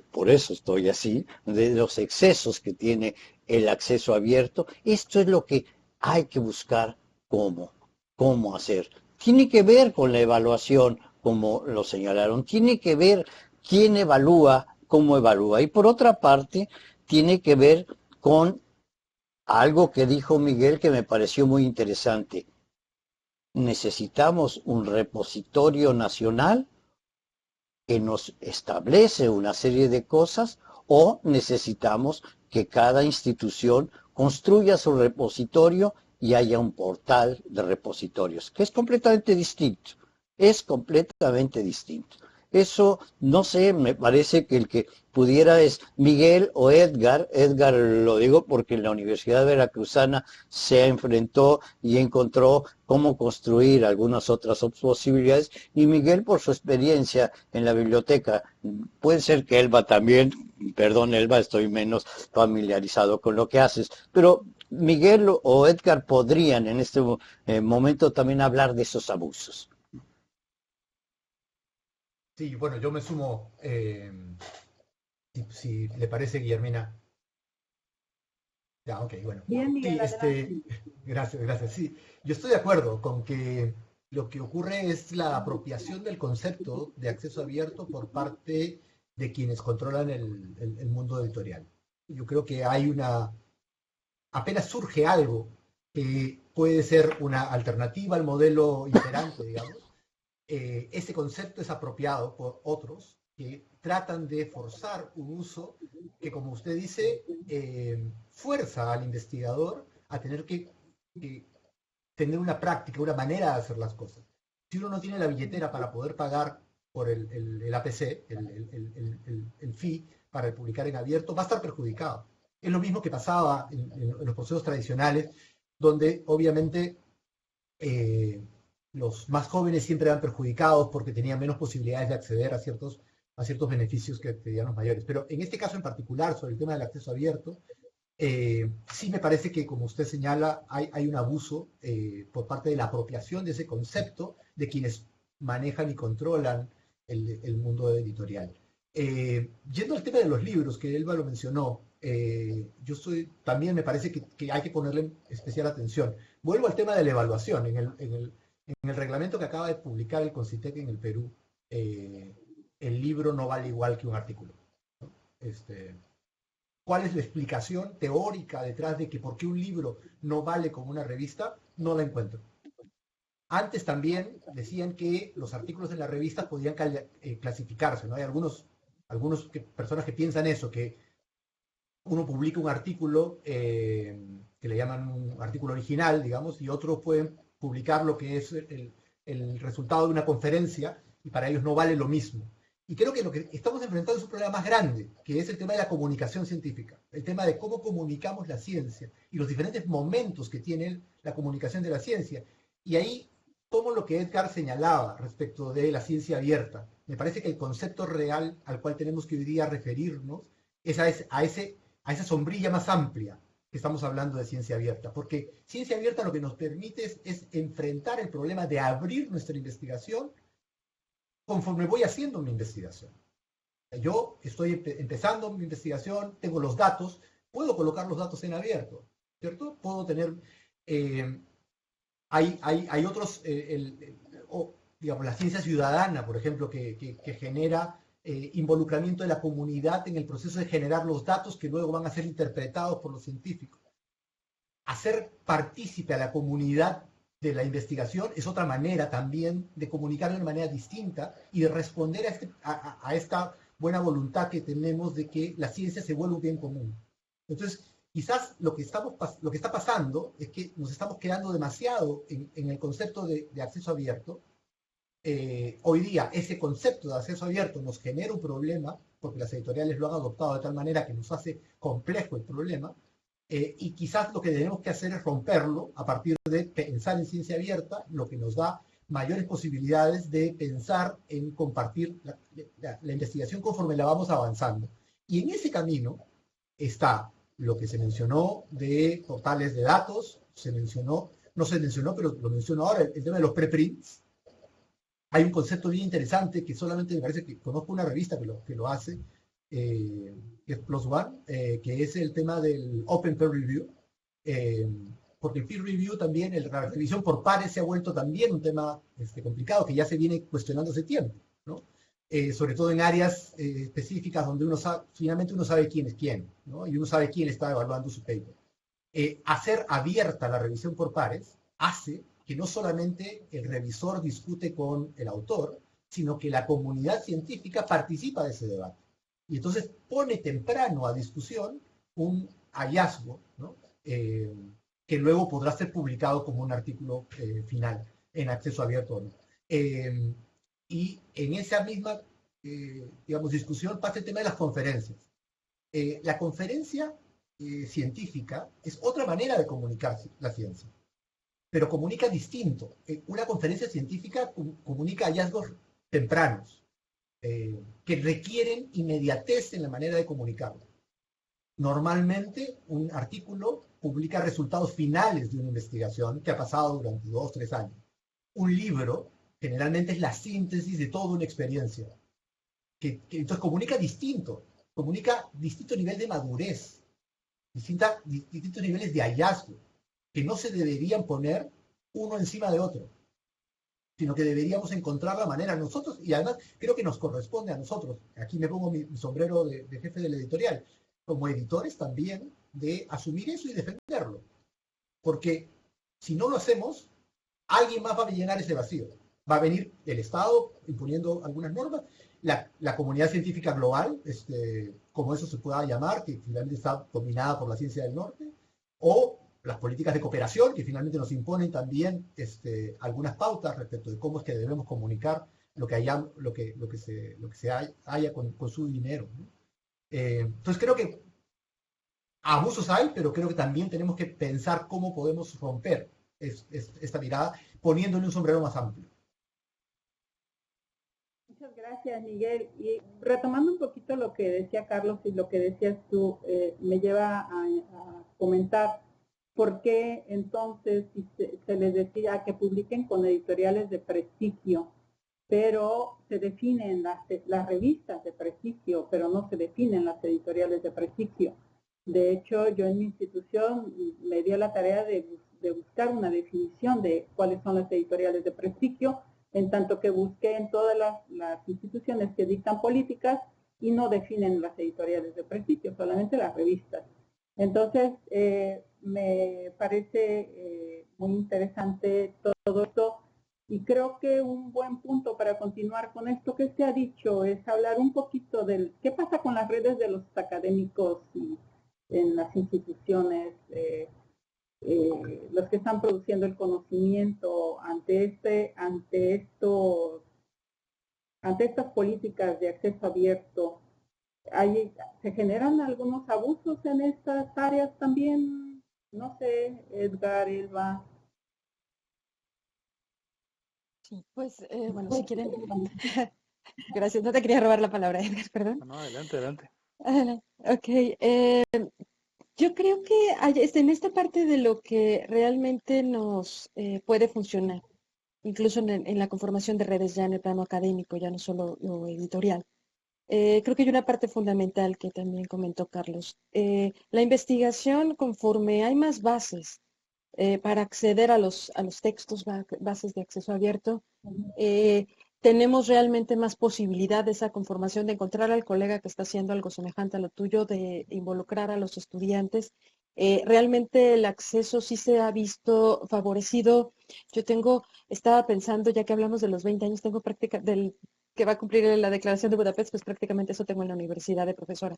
por eso estoy así, de los excesos que tiene el acceso abierto. Esto es lo que hay que buscar cómo hacer. Tiene que ver con la evaluación, como lo señalaron, tiene que ver quién evalúa, cómo evalúa. Y por otra parte, tiene que ver con algo que dijo Miguel que me pareció muy interesante. Necesitamos un repositorio nacional que nos establece una serie de cosas, o necesitamos que cada institución construya su repositorio y haya un portal de repositorios, que es completamente distinto. Es completamente distinto. Eso, no sé, me parece que el que pudiera es Miguel o Edgar. Edgar lo digo porque en la Universidad Veracruzana se enfrentó y encontró cómo construir algunas otras posibilidades, y Miguel por su experiencia en la biblioteca. Puede ser que Elba también, perdón Elba, estoy menos familiarizado con lo que haces, pero Miguel o Edgar podrían en este momento también hablar de esos abusos. Sí, bueno, yo me sumo, si le parece, Guillermina. Ya, ok, bueno. Bien, Miguel, Sí, gracias. Sí, yo estoy de acuerdo con que lo que ocurre es la apropiación del concepto de acceso abierto por parte de quienes controlan el mundo editorial. Yo creo que apenas surge algo que puede ser una alternativa al modelo imperante, digamos. Ese concepto es apropiado por otros que tratan de forzar un uso que, como usted dice, fuerza al investigador a tener que tener una práctica, una manera de hacer las cosas. Si uno no tiene la billetera para poder pagar por el APC, el fee para publicar en abierto, va a estar perjudicado. Es lo mismo que pasaba en los procesos tradicionales, donde obviamente los más jóvenes siempre eran perjudicados porque tenían menos posibilidades de acceder a ciertos beneficios que accedían los mayores. Pero en este caso en particular, sobre el tema del acceso abierto, sí me parece que, como usted señala, hay un abuso por parte de la apropiación de ese concepto de quienes manejan y controlan el mundo editorial. Yendo al tema de los libros, que Elba lo mencionó, también me parece que hay que ponerle especial atención. Vuelvo al tema de la evaluación. En el reglamento que acaba de publicar el CONCITEC en el Perú, el libro no vale igual que un artículo, ¿no? ¿Cuál es la explicación teórica detrás de que por qué un libro no vale como una revista? No la encuentro. Antes también decían que los artículos en la revista podían clasificarse, ¿no? Hay personas que piensan eso, que uno publica un artículo que le llaman un artículo original, digamos, y otros pueden publicar lo que es el resultado de una conferencia, y para ellos no vale lo mismo. Y creo que lo que estamos enfrentando es un problema más grande, que es el tema de la comunicación científica, el tema de cómo comunicamos la ciencia y los diferentes momentos que tiene la comunicación de la ciencia. Y ahí tomo lo que Edgar señalaba respecto de la ciencia abierta. Me parece que el concepto real al cual tenemos que hoy día referirnos es a esa sombrilla más amplia que estamos hablando de ciencia abierta, porque ciencia abierta lo que nos permite es enfrentar el problema de abrir nuestra investigación conforme voy haciendo mi investigación. Yo estoy empezando mi investigación, tengo los datos, puedo colocar los datos en abierto, ¿cierto? Puedo tener, hay otros, digamos, la ciencia ciudadana, por ejemplo, que genera involucramiento de la comunidad en el proceso de generar los datos que luego van a ser interpretados por los científicos. Hacer partícipe a la comunidad de la investigación es otra manera también de comunicar de una manera distinta y de responder a esta buena voluntad que tenemos de que la ciencia se vuelva un bien común. Entonces, quizás lo que está pasando es que nos estamos quedando demasiado en el concepto de acceso abierto. Hoy día ese concepto de acceso abierto nos genera un problema, porque las editoriales lo han adoptado de tal manera que nos hace complejo el problema, y quizás lo que tenemos que hacer es romperlo a partir de pensar en ciencia abierta, lo que nos da mayores posibilidades de pensar en compartir la investigación conforme la vamos avanzando. Y en ese camino está lo que se mencionó de portales de datos, no se mencionó, pero lo menciono ahora, el tema de los preprints. Hay un concepto bien interesante que solamente me parece que conozco una revista que lo hace, que es Plus One, que es el tema del Open Peer Review, porque el peer review también, la revisión por pares se ha vuelto también un tema complicado que ya se viene cuestionando hace tiempo, ¿no? Sobre todo en áreas específicas donde finalmente uno sabe quién es quién, ¿no? Y uno sabe quién está evaluando su paper. Hacer abierta la revisión por pares hace que no solamente el revisor discute con el autor, sino que la comunidad científica participa de ese debate. Y entonces pone temprano a discusión un hallazgo, ¿no? Que luego podrá ser publicado como un artículo final en acceso abierto o no. Y en esa misma, digamos, discusión pasa el tema de las conferencias. La conferencia científica es otra manera de comunicar la ciencia, pero comunica distinto. Una conferencia científica comunica hallazgos tempranos, que requieren inmediatez en la manera de comunicarlo. Normalmente, un artículo publica resultados finales de una investigación que ha pasado durante 2 o 3 años. Un libro generalmente es la síntesis de toda una experiencia, que entonces comunica distinto nivel de madurez, distintos niveles de hallazgo, que no se deberían poner uno encima de otro, sino que deberíamos encontrar la manera nosotros, y además creo que nos corresponde a nosotros, aquí me pongo mi sombrero de jefe de la editorial, como editores también, de asumir eso y defenderlo. Porque si no lo hacemos, alguien más va a llenar ese vacío. Va a venir el Estado imponiendo algunas normas, la comunidad científica global, como eso se pueda llamar, que finalmente está dominada por la ciencia del norte, o las políticas de cooperación, que finalmente nos imponen también algunas pautas respecto de cómo es que debemos comunicar lo que se haya con su dinero, ¿no? Entonces creo que abusos hay, pero creo que también tenemos que pensar cómo podemos romper esta mirada poniéndole un sombrero más amplio. Muchas gracias, Miguel. Y retomando un poquito lo que decía Carlos y lo que decías tú, me lleva a comentar por qué entonces se les decía que publiquen con editoriales de prestigio, pero se definen las revistas de prestigio, pero no se definen las editoriales de prestigio. De hecho, yo en mi institución me di a la tarea de buscar una definición de cuáles son las editoriales de prestigio, en tanto que busqué en todas las instituciones que dictan políticas y no definen las editoriales de prestigio, solamente las revistas. Entonces, me parece muy interesante todo esto. Y creo que un buen punto para continuar con esto que se ha dicho es hablar un poquito del qué pasa con las redes de los académicos y en las instituciones, los que están produciendo el conocimiento ante estos ante estas políticas de acceso abierto, ¿se generan algunos abusos en estas áreas también? No sé, Edgar, Elba. Sí, pues bueno, si quieren. Gracias, no te quería robar la palabra, Edgar, perdón. No, adelante, adelante. Ok, yo creo que en esta parte de lo que realmente nos puede funcionar, incluso en la conformación de redes ya en el plano académico, ya no solo lo editorial. Creo que hay una parte fundamental que también comentó Carlos. La investigación, conforme hay más bases para acceder a los textos, bases de acceso abierto, eh, tenemos realmente más posibilidad de esa conformación, de encontrar al colega que está haciendo algo semejante a lo tuyo, de involucrar a los estudiantes. Realmente el acceso sí se ha visto favorecido. Estaba pensando, ya que hablamos de los 20 años, tengo práctica del que va a cumplir la Declaración de Budapest, pues prácticamente eso tengo en la universidad de profesora.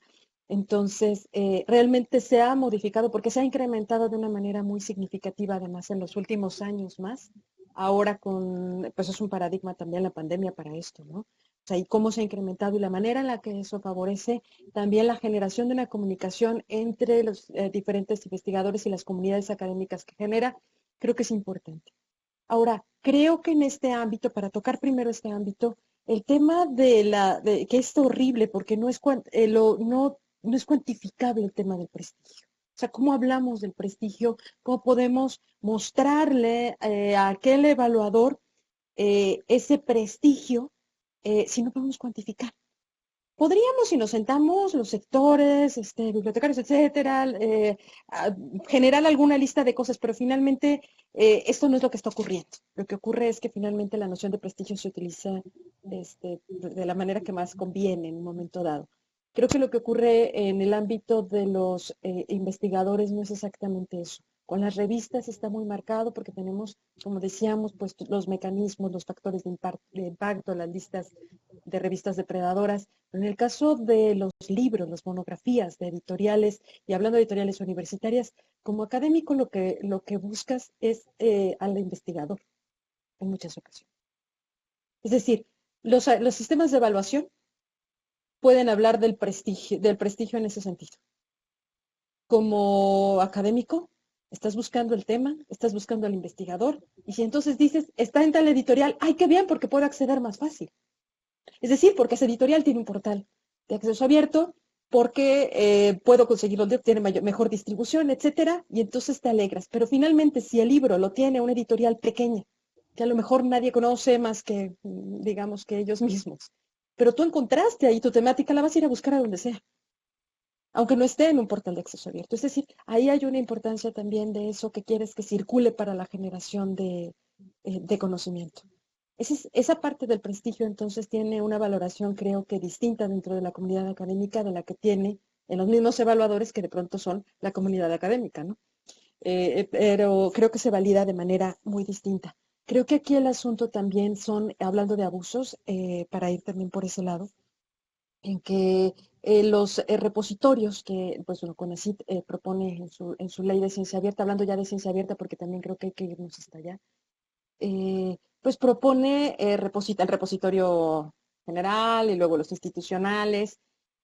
Entonces, realmente se ha modificado porque se ha incrementado de una manera muy significativa, además, en los últimos años más. Ahora pues es un paradigma también la pandemia para esto, ¿no? O sea, y cómo se ha incrementado y la manera en la que eso favorece también la generación de una comunicación entre los diferentes investigadores y las comunidades académicas que genera, creo que es importante. Ahora, creo que en este ámbito, para tocar primero este ámbito, el tema que es horrible porque no es cuantificable el tema del prestigio. O sea, ¿cómo hablamos del prestigio? ¿Cómo podemos mostrarle a aquel evaluador ese prestigio si no podemos cuantificar? Podríamos, si nos sentamos, los sectores, bibliotecarios, etcétera, generar alguna lista de cosas, pero finalmente esto no es lo que está ocurriendo. Lo que ocurre es que finalmente la noción de prestigio se utiliza de la manera que más conviene en un momento dado. Creo que lo que ocurre en el ámbito de los investigadores no es exactamente eso. Con las revistas está muy marcado porque tenemos, como decíamos, pues los mecanismos, los factores de impacto, las listas de revistas depredadoras. En el caso de los libros, las monografías de editoriales, y hablando de editoriales universitarias, como académico lo que buscas es al investigador en muchas ocasiones. Es decir, los sistemas de evaluación pueden hablar del prestigio en ese sentido. Como académico, estás buscando el tema, estás buscando al investigador, y si entonces dices, está en tal editorial, ¡ay, qué bien! Porque puedo acceder más fácil. Es decir, porque ese editorial tiene un portal de acceso abierto, porque puedo conseguirlo, tiene mejor distribución, etcétera, y entonces te alegras. Pero finalmente, si el libro lo tiene una editorial pequeña, que a lo mejor nadie conoce más que, digamos, que ellos mismos, pero tú encontraste ahí tu temática, la vas a ir a buscar a donde sea, aunque no esté en un portal de acceso abierto. Es decir, ahí hay una importancia también de eso que quieres que circule para la generación de conocimiento. Esa parte del prestigio entonces tiene una valoración creo que distinta dentro de la comunidad académica de la que tiene en los mismos evaluadores que de pronto son la comunidad académica, ¿no? Pero creo que se valida de manera muy distinta. Creo que aquí el asunto también hablando de abusos, para ir también por ese lado, en que los repositorios que pues bueno, CONACYT propone en su ley de ciencia abierta, hablando ya de ciencia abierta porque también creo que hay que irnos hasta allá, pues propone el repositorio general y luego los institucionales,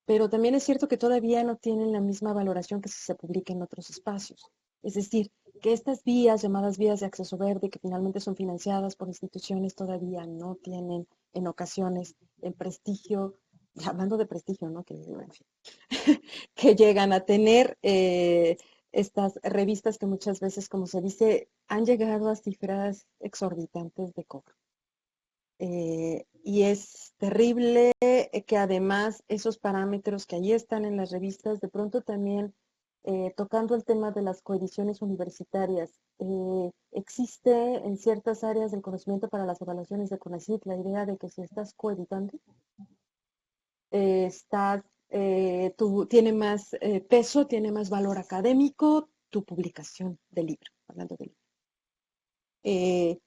pero también es cierto que todavía no tienen la misma valoración que si se publica en otros espacios. Es decir, que estas vías, llamadas vías de acceso verde, que finalmente son financiadas por instituciones, todavía no tienen en ocasiones el prestigio, hablando de prestigio, ¿no? En fin, que llegan a tener estas revistas que muchas veces, como se dice, han llegado a cifras exorbitantes de cobro. Y es terrible que además esos parámetros que allí están en las revistas, de pronto también tocando el tema de las coediciones universitarias, existe en ciertas áreas del conocimiento para las evaluaciones de CONACYT la idea de que si estás coeditando, tiene más peso, tiene más valor académico tu publicación del libro, hablando del libro.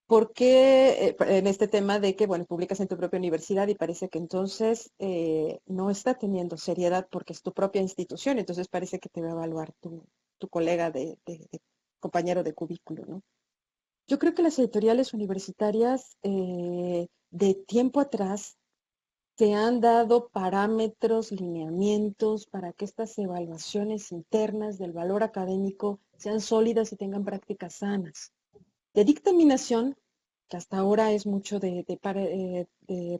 Porque en este tema de que, bueno, publicas en tu propia universidad y parece que entonces no está teniendo seriedad porque es tu propia institución, entonces parece que te va a evaluar tu colega de compañero de cubículo, ¿no? Yo creo que las editoriales universitarias de tiempo atrás se han dado parámetros, lineamientos para que estas evaluaciones internas del valor académico sean sólidas y tengan prácticas sanas. De dictaminación, que hasta ahora es mucho de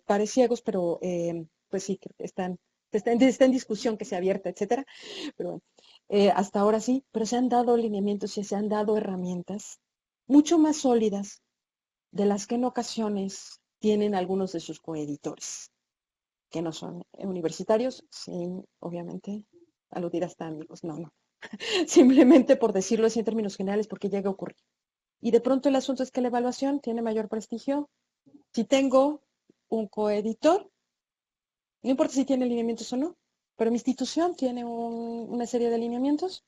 pares ciegos, pero pues sí, que está en discusión, que sea abierta, etcétera. Pero hasta ahora sí, pero se han dado lineamientos y se han dado herramientas mucho más sólidas de las que en ocasiones tienen algunos de sus coeditores, que no son universitarios, sin obviamente aludir hasta amigos, no. Simplemente por decirlo así en términos generales, porque llega a ocurrir. Y de pronto el asunto es que la evaluación tiene mayor prestigio si tengo un coeditor, no importa si tiene lineamientos o no, pero mi institución tiene una serie de lineamientos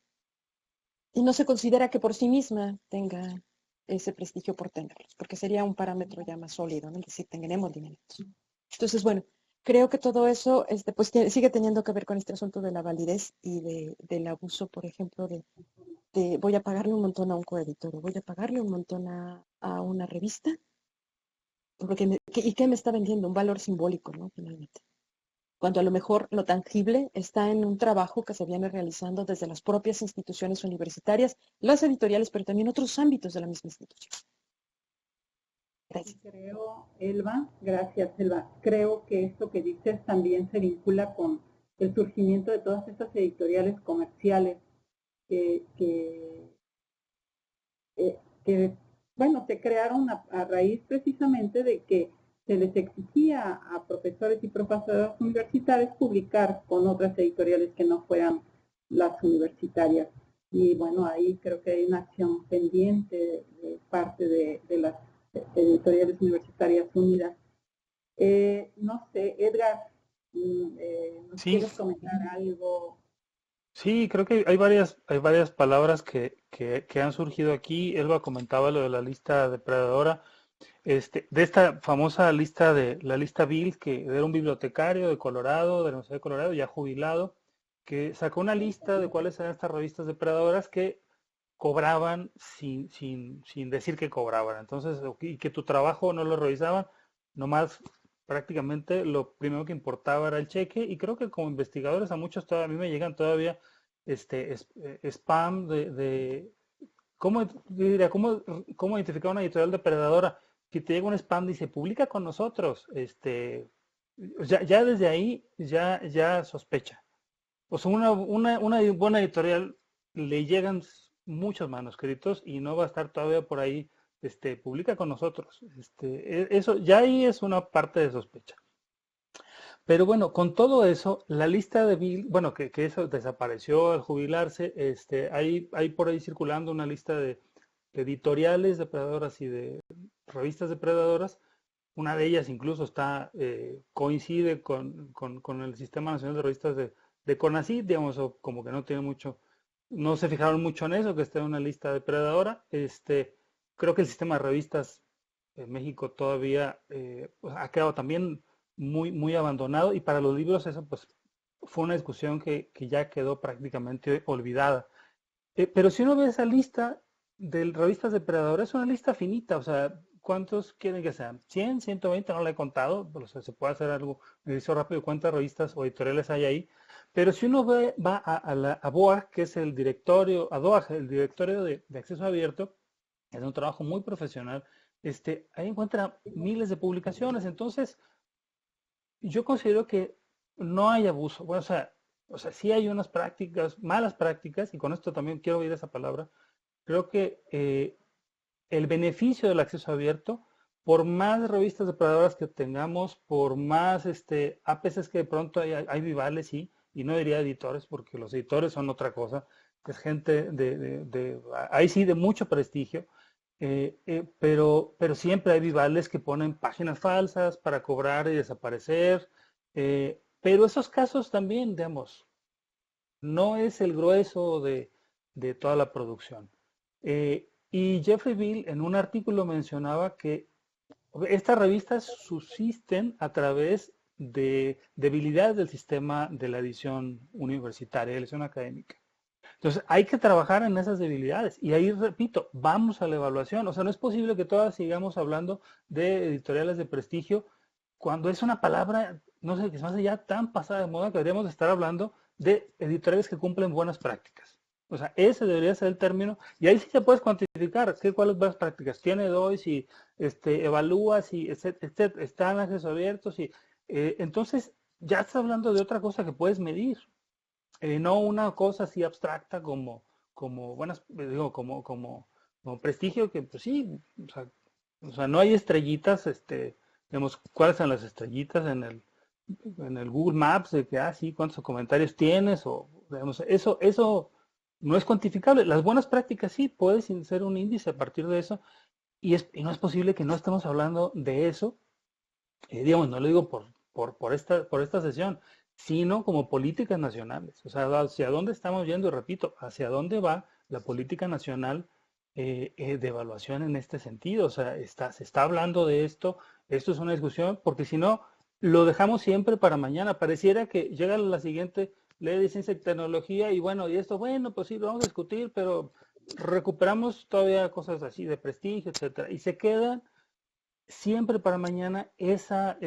y no se considera que por sí misma tenga ese prestigio por tenerlos, porque sería un parámetro ya más sólido, ¿no? Es decir, tenemos lineamientos. Entonces, bueno, creo que todo eso pues, sigue teniendo que ver con este asunto de la validez y del abuso, por ejemplo, de voy a pagarle un montón a un coeditor, o voy a pagarle un montón a una revista, porque ¿y qué me está vendiendo? Un valor simbólico, ¿no? Finalmente. Cuando a lo mejor lo tangible está en un trabajo que se viene realizando desde las propias instituciones universitarias, las editoriales, pero también otros ámbitos de la misma institución. Gracias. Gracias, Elba. Creo que esto que dices también se vincula con el surgimiento de todas estas editoriales comerciales que bueno, se crearon a raíz precisamente de que se les exigía a profesores y profesoras universitarios publicar con otras editoriales que no fueran las universitarias. Y bueno, ahí creo que hay una acción pendiente de parte de las editoriales universitarias unidas. No sé, Edgar, ¿nos quieres comentar algo? Sí, creo que hay varias palabras que han surgido aquí. Elba comentaba lo de la lista depredadora, de esta famosa lista la lista Bill, que era un bibliotecario de Colorado, de la Universidad de Colorado, ya jubilado, que sacó una lista de cuáles eran estas revistas depredadoras que cobraban sin decir que cobraban. Entonces, y que tu trabajo no lo revisaban, nomás prácticamente lo primero que importaba era el cheque, y creo que como investigadores a muchos todavía, a mí me llegan todavía spam ¿cómo identificar una editorial depredadora? Si te llega un spam dice publica con nosotros, ya desde ahí ya sospecha. O sea, una buena editorial le llegan muchos manuscritos y no va a estar todavía por ahí, publica con nosotros. Eso ya ahí es una parte de sospecha. Pero bueno, con todo eso, la lista de Bill, bueno, que eso desapareció al jubilarse, hay por ahí circulando una lista de editoriales depredadoras y de revistas depredadoras. Una de ellas incluso coincide con el Sistema Nacional de Revistas de CONACYT, digamos, o como que no tiene mucho, no se fijaron mucho en eso, que esté en una lista depredadora. Creo que el sistema de revistas en México todavía pues, ha quedado también muy abandonado, y para los libros eso pues fue una discusión que ya quedó prácticamente olvidada. Pero si uno ve esa lista de revistas depredadoras, es una lista finita, o sea, ¿cuántos quieren que sean? ¿100, 120? No la he contado, o sea, se puede hacer algo, me hizo rápido cuántas revistas o editoriales hay ahí. Pero si uno va a BOAG, que es el directorio, a DOAG, el directorio de acceso abierto, es un trabajo muy profesional, ahí encuentra miles de publicaciones. Entonces, yo considero que no hay abuso. Bueno, o sea, sí hay unas prácticas, malas prácticas, y con esto también quiero oír esa palabra. Creo que el beneficio del acceso abierto, por más revistas depredadoras que tengamos, por más a veces que de pronto hay vivales, sí, y no diría editores, porque los editores son otra cosa, es gente ahí sí, de mucho prestigio, pero siempre hay vivales que ponen páginas falsas para cobrar y desaparecer, pero esos casos también, digamos, no es el grueso de toda la producción. Y Jeffrey Bill en un artículo mencionaba que estas revistas subsisten a través de debilidades del sistema de la edición universitaria, de la edición académica. Entonces, hay que trabajar en esas debilidades. Y ahí, repito, vamos a la evaluación. O sea, no es posible que todas sigamos hablando de editoriales de prestigio cuando es una palabra, no sé, que se me hace ya tan pasada de moda que deberíamos estar hablando de editoriales que cumplen buenas prácticas. O sea, ese debería ser el término. Y ahí sí te puedes cuantificar cuáles buenas prácticas tiene DOI, si evalúa, si están acceso abiertos. Entonces, ya estás hablando de otra cosa que puedes medir. No una cosa así abstracta como buenas, digo, como prestigio, que pues sí, o sea, no hay estrellitas, digamos, ¿cuáles son las estrellitas en el Google Maps de que, sí, cuántos comentarios tienes? O, digamos, eso no es cuantificable. Las buenas prácticas sí, puedes ser un índice a partir de eso, y no es posible que no estemos hablando de eso, digamos, no lo digo por esta sesión, sino como políticas nacionales. O sea, hacia dónde estamos yendo, y repito, hacia dónde va la política nacional de evaluación en este sentido. O sea, se está hablando de esto es una discusión, porque si no, lo dejamos siempre para mañana. Pareciera que llega la siguiente ley de ciencia y tecnología y bueno, bueno, pues sí, lo vamos a discutir, pero recuperamos todavía cosas así de prestigio, etcétera, y se quedan siempre para mañana esa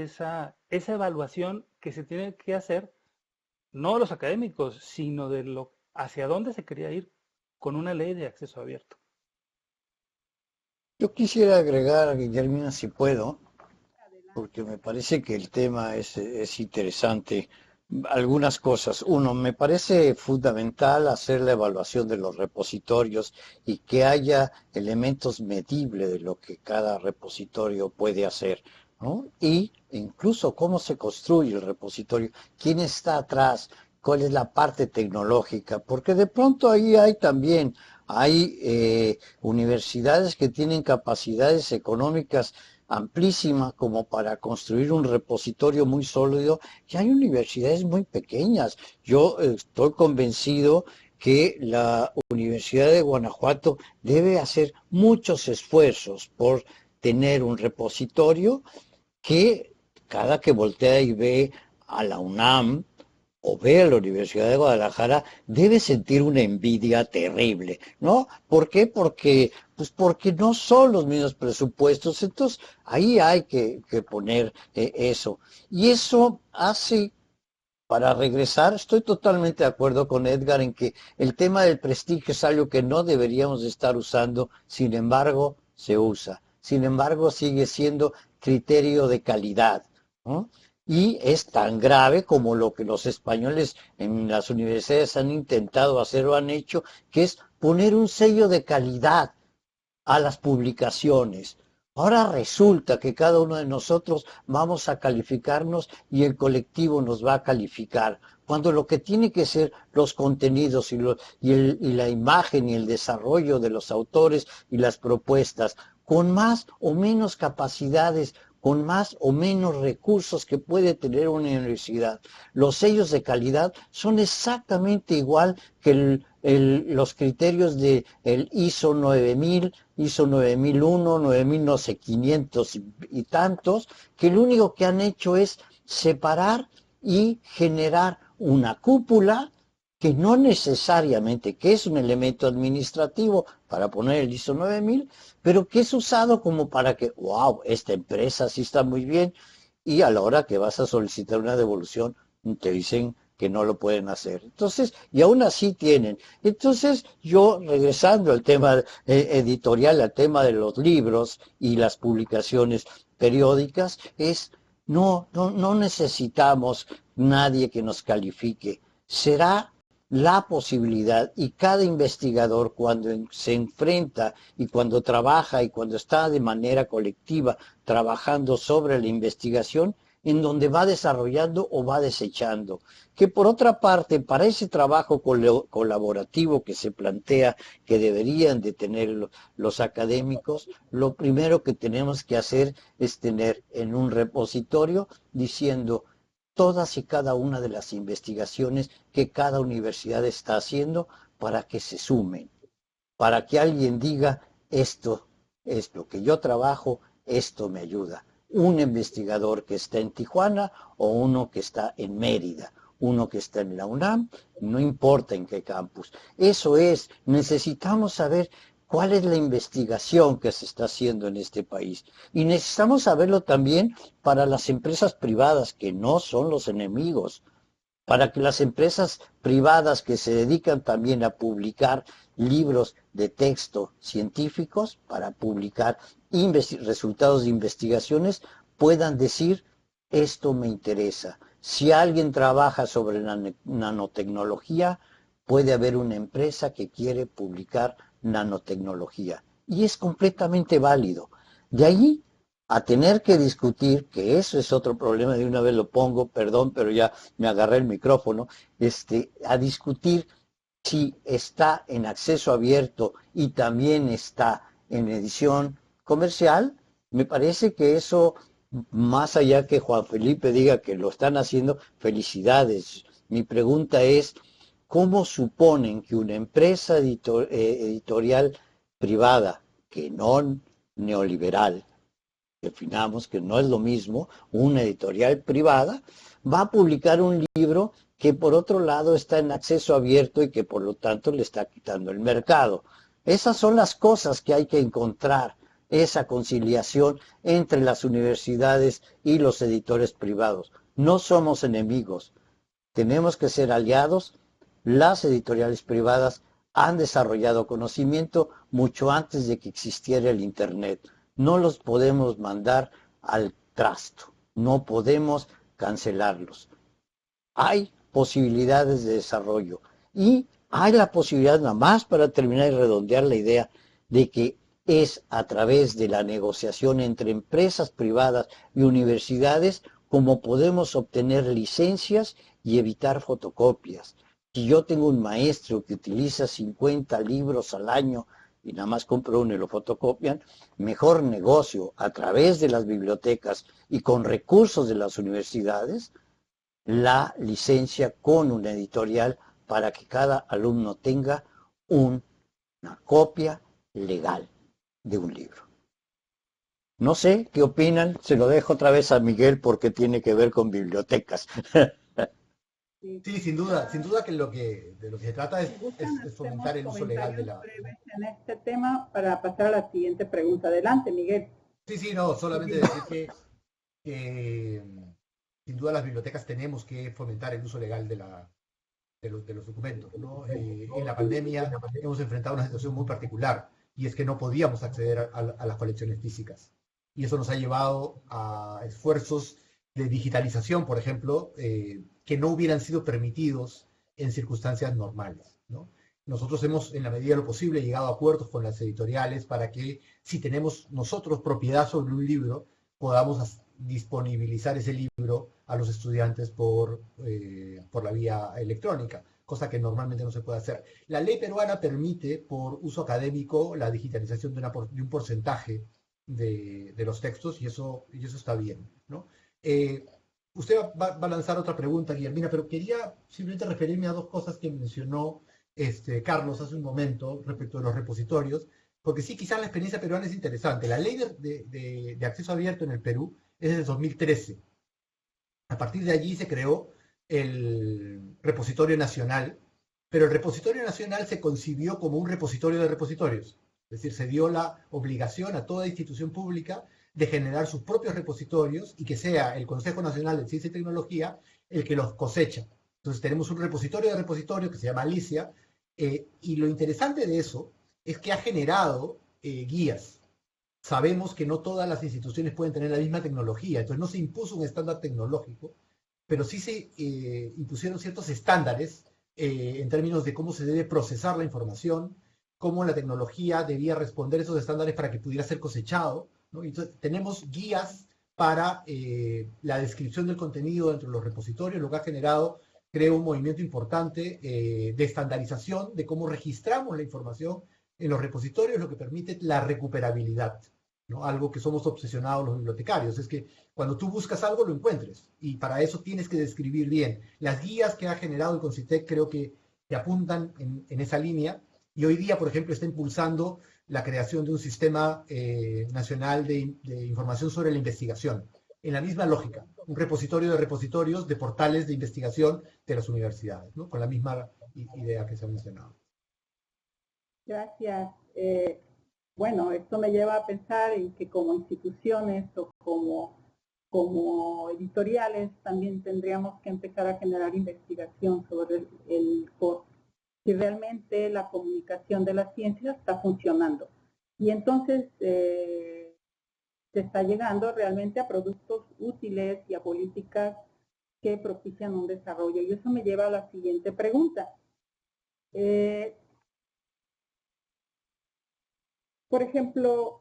evaluación que se tiene que hacer, no de los académicos, sino de hacia dónde se quería ir con una ley de acceso abierto. Yo quisiera agregar, Guillermina, si puedo, porque me parece que el tema es interesante. Algunas cosas. Uno, me parece fundamental hacer la evaluación de los repositorios y que haya elementos medibles de lo que cada repositorio puede hacer, ¿no? Y incluso cómo se construye el repositorio, quién está atrás, cuál es la parte tecnológica, porque de pronto ahí hay universidades que tienen capacidades económicas amplísima como para construir un repositorio muy sólido, y hay universidades muy pequeñas. Yo estoy convencido que la Universidad de Guanajuato debe hacer muchos esfuerzos por tener un repositorio que cada que voltea y ve a la UNAM o ve a la Universidad de Guadalajara, debe sentir una envidia terrible, ¿no? ¿Por qué? Porque no son los mismos presupuestos, entonces ahí hay que poner eso. Y eso hace, para regresar, estoy totalmente de acuerdo con Edgar en que el tema del prestigio es algo que no deberíamos estar usando, sin embargo, se usa. Sin embargo, sigue siendo criterio de calidad, ¿no? Y es tan grave como lo que los españoles en las universidades han intentado hacer o han hecho, que es poner un sello de calidad a las publicaciones. Ahora resulta que cada uno de nosotros vamos a calificarnos y el colectivo nos va a calificar, cuando lo que tiene que ser los contenidos y la imagen y el desarrollo de los autores y las propuestas, con más o menos capacidades, con más o menos recursos que puede tener una universidad. Los sellos de calidad son exactamente igual que los criterios de el ISO 9000, ISO 9001, 9000 no sé, 500 y tantos, que lo único que han hecho es separar y generar una cúpula que no necesariamente, que es un elemento administrativo para poner el ISO 9000, pero que es usado como para que, wow, esta empresa sí está muy bien, y a la hora que vas a solicitar una devolución, te dicen que no lo pueden hacer. Entonces, y aún así tienen. Entonces, yo, regresando al tema editorial, al tema de los libros y las publicaciones periódicas, no necesitamos nadie que nos califique. Será la posibilidad, y cada investigador cuando se enfrenta y cuando trabaja y cuando está de manera colectiva trabajando sobre la investigación, en donde va desarrollando o va desechando. Que por otra parte, para ese trabajo colaborativo que se plantea que deberían de tener los académicos, lo primero que tenemos que hacer es tener en un repositorio diciendo todas y cada una de las investigaciones que cada universidad está haciendo, para que se sumen, para que alguien diga, esto es lo que yo trabajo, esto me ayuda. Un investigador que está en Tijuana o uno que está en Mérida, uno que está en la UNAM, no importa en qué campus. Eso es, necesitamos saber cuál es la investigación que se está haciendo en este país. Y necesitamos saberlo también para las empresas privadas, que no son los enemigos, para que las empresas privadas que se dedican también a publicar libros de texto científicos, para publicar resultados de investigaciones, puedan decir, esto me interesa. Si alguien trabaja sobre la nanotecnología, puede haber una empresa que quiere publicar nanotecnología. Y es completamente válido. De ahí a tener que discutir, que eso es otro problema, de una vez lo pongo, perdón, pero ya me agarré el micrófono, a discutir si está en acceso abierto y también está en edición comercial. Me parece que eso, más allá que Juan Felipe diga que lo están haciendo, felicidades. Mi pregunta es, ¿cómo suponen que una empresa editorial privada, que no neoliberal, definamos que no es lo mismo, una editorial privada, va a publicar un libro que por otro lado está en acceso abierto y que por lo tanto le está quitando el mercado? Esas son las cosas que hay que encontrar, esa conciliación entre las universidades y los editores privados. No somos enemigos, tenemos que ser aliados. Las editoriales privadas han desarrollado conocimiento mucho antes de que existiera el Internet. No los podemos mandar al trasto, no podemos cancelarlos. Hay posibilidades de desarrollo y hay la posibilidad, nada más para terminar y redondear la idea, de que es a través de la negociación entre empresas privadas y universidades como podemos obtener licencias y evitar fotocopias. Si yo tengo un maestro que utiliza 50 libros al año y nada más compro uno y lo fotocopian, mejor negocio a través de las bibliotecas y con recursos de las universidades la licencia con una editorial para que cada alumno tenga una copia legal de un libro. No sé qué opinan, se lo dejo otra vez a Miguel porque tiene que ver con bibliotecas. Sí, sin duda que de lo que se trata es fomentar el uso legal de la... En este tema, para pasar a la siguiente pregunta. Adelante, Miguel. Sí, no, solamente decir que sin duda las bibliotecas tenemos que fomentar el uso legal de los documentos, ¿no? En la pandemia hemos enfrentado una situación muy particular, y es que no podíamos acceder a las colecciones físicas. Y eso nos ha llevado a esfuerzos de digitalización, por ejemplo, que no hubieran sido permitidos en circunstancias normales, ¿no? Nosotros hemos, en la medida de lo posible, llegado a acuerdos con las editoriales para que, si tenemos nosotros propiedad sobre un libro, podamos disponibilizar ese libro a los estudiantes por la vía electrónica, cosa que normalmente no se puede hacer. La ley peruana permite, por uso académico, la digitalización de un porcentaje de los textos, y eso está bien, ¿no? Usted va a lanzar otra pregunta, Guillermina, pero quería simplemente referirme a dos cosas que mencionó Carlos hace un momento respecto de los repositorios, porque sí, quizás la experiencia peruana es interesante. La ley de acceso abierto en el Perú es de 2013. A partir de allí se creó el repositorio nacional, pero el repositorio nacional se concibió como un repositorio de repositorios. Es decir, se dio la obligación a toda institución pública de generar sus propios repositorios y que sea el Consejo Nacional de Ciencia y Tecnología el que los cosecha. Entonces tenemos un repositorio de repositorios que se llama Alicia, y lo interesante de eso es que ha generado guías. Sabemos que no todas las instituciones pueden tener la misma tecnología, entonces no se impuso un estándar tecnológico, pero sí se impusieron ciertos estándares en términos de cómo se debe procesar la información, cómo la tecnología debía responder a esos estándares para que pudiera ser cosechado, ¿no? Entonces tenemos guías para la descripción del contenido dentro de los repositorios, lo que ha generado, creo, un movimiento importante de estandarización de cómo registramos la información en los repositorios, lo que permite la recuperabilidad, ¿no? Algo que somos obsesionados los bibliotecarios, es que cuando tú buscas algo lo encuentres, y para eso tienes que describir bien. Las guías que ha generado el CONCITEC creo que apuntan en esa línea, y hoy día, por ejemplo, está impulsando la creación de un sistema nacional de información sobre la investigación. en la misma lógica, un repositorio de repositorios de portales de investigación de las universidades, ¿no? Con la misma idea que se ha mencionado. Gracias. Bueno, esto me lleva a pensar en que como instituciones o como editoriales también tendríamos que empezar a generar investigación sobre si realmente la comunicación de la ciencia está funcionando. Y entonces se está llegando realmente a productos útiles y a políticas que propician un desarrollo. Y eso me lleva a la siguiente pregunta. Por ejemplo,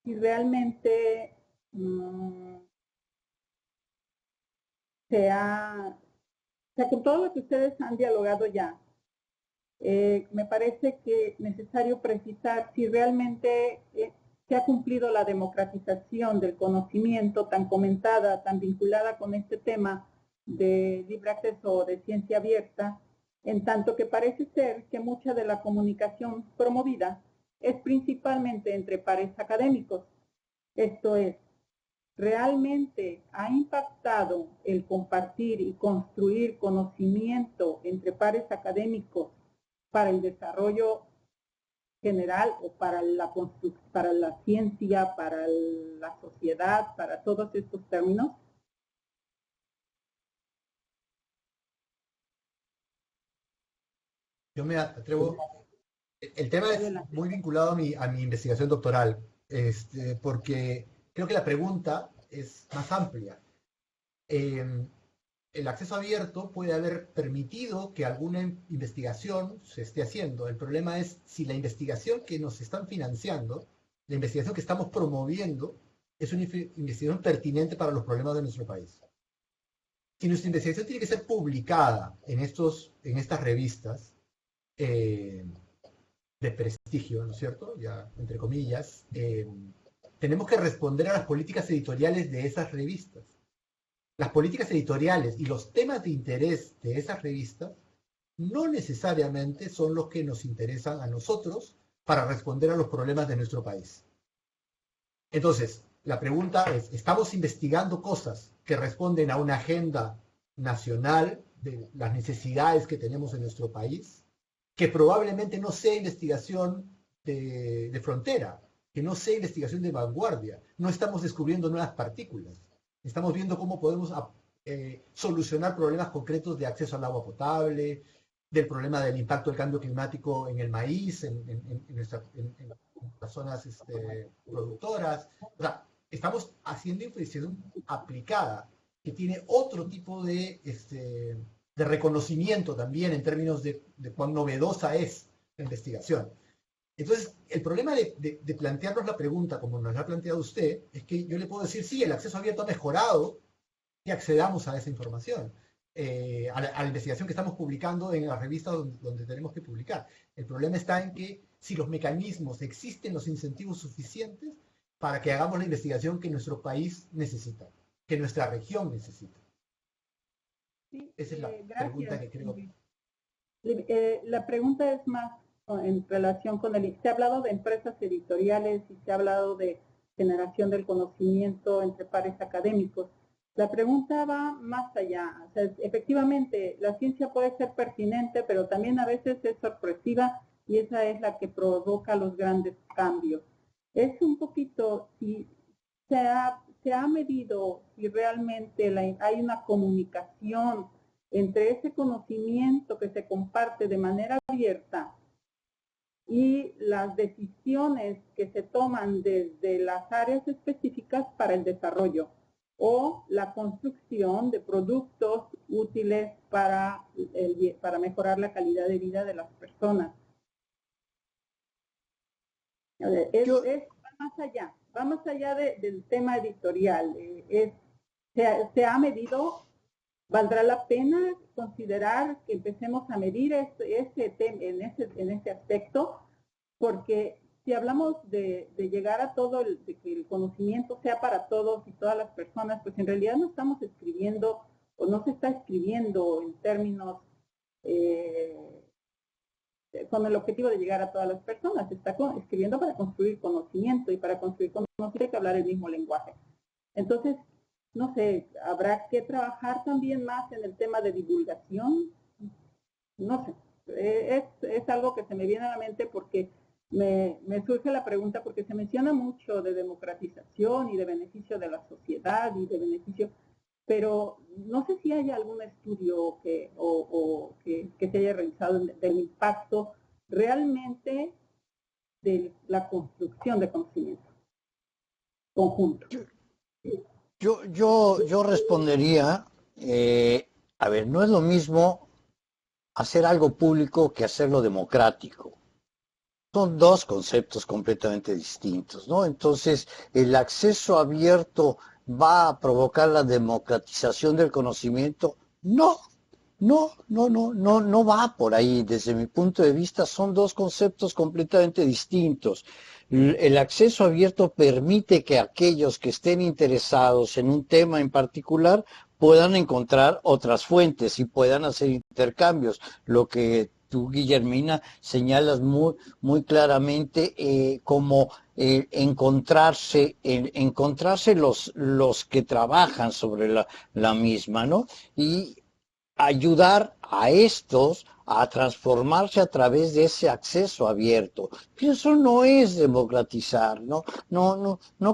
si realmente con todo lo que ustedes han dialogado ya, me parece que es necesario precisar si realmente se ha cumplido la democratización del conocimiento tan comentada, tan vinculada con este tema de libre acceso o de ciencia abierta, en tanto que parece ser que mucha de la comunicación promovida es principalmente entre pares académicos. Esto es, ¿realmente ha impactado el compartir y construir conocimiento entre pares académicos para el desarrollo general o para la ciencia, para la sociedad, para todos estos términos? Yo me atrevo, el tema es muy vinculado a mi investigación doctoral, porque creo que la pregunta es más amplia. El acceso abierto puede haber permitido que alguna investigación se esté haciendo. El problema es si la investigación que nos están financiando, la investigación que estamos promoviendo, es una investigación pertinente para los problemas de nuestro país. Si nuestra investigación tiene que ser publicada en estas revistas de prestigio, ¿no es cierto? Ya, entre comillas, tenemos que responder a las políticas editoriales de esas revistas. Las políticas editoriales y los temas de interés de esas revistas no necesariamente son los que nos interesan a nosotros para responder a los problemas de nuestro país. Entonces, la pregunta es, ¿estamos investigando cosas que responden a una agenda nacional de las necesidades que tenemos en nuestro país? Que probablemente no sea investigación de frontera, que no sea investigación de vanguardia. No estamos descubriendo nuevas partículas. Estamos viendo cómo podemos solucionar problemas concretos de acceso al agua potable, del problema del impacto del cambio climático en el maíz, en las zonas productoras. O sea, estamos haciendo investigación aplicada, que tiene otro tipo de reconocimiento también en términos de cuán novedosa es la investigación. Entonces, el problema de plantearnos la pregunta como nos la ha planteado usted, es que yo le puedo decir, sí, el acceso abierto ha mejorado y accedamos a esa información, a la investigación que estamos publicando en las revistas donde tenemos que publicar. El problema está en que si los mecanismos, existen los incentivos suficientes para que hagamos la investigación que nuestro país necesita, que nuestra región necesita. Sí, esa es la pregunta que creo. La pregunta es más en relación con se ha hablado de empresas editoriales y se ha hablado de generación del conocimiento entre pares académicos. La pregunta va más allá. O sea, efectivamente, la ciencia puede ser pertinente, pero también a veces es sorpresiva y esa es la que provoca los grandes cambios. Es un poquito, si se ha medido si realmente hay una comunicación entre ese conocimiento que se comparte de manera abierta y las decisiones que se toman desde las áreas específicas para el desarrollo o la construcción de productos útiles para mejorar la calidad de vida de las personas. Va más allá del tema editorial. Se ha medido. ¿Valdrá la pena considerar que empecemos a medir en ese aspecto? Porque si hablamos de llegar a todo, de que el conocimiento sea para todos y todas las personas, pues en realidad no estamos escribiendo o no se está escribiendo en términos con el objetivo de llegar a todas las personas. Está escribiendo para construir conocimiento, y para construir conocimiento hay que hablar el mismo lenguaje. Entonces, no sé, habrá que trabajar también más en el tema de divulgación. No sé, es algo que se me viene a la mente porque me surge la pregunta, porque se menciona mucho de democratización y de beneficio de la sociedad y de beneficio, pero no sé si hay algún estudio que se haya realizado del impacto realmente de la construcción de conocimiento conjunto. Yo respondería, a ver, no es lo mismo hacer algo público que hacerlo democrático. Son dos conceptos completamente distintos, ¿no? Entonces, el acceso abierto va a provocar la democratización del conocimiento. No va por ahí. Desde mi punto de vista, son dos conceptos completamente distintos. El acceso abierto permite que aquellos que estén interesados en un tema en particular puedan encontrar otras fuentes y puedan hacer intercambios. Lo que tú, Guillermina, señalas muy claramente como encontrarse los que trabajan sobre la misma, ¿no? Y ayudar a estos a transformarse a través de ese acceso abierto. Pero eso no es democratizar, no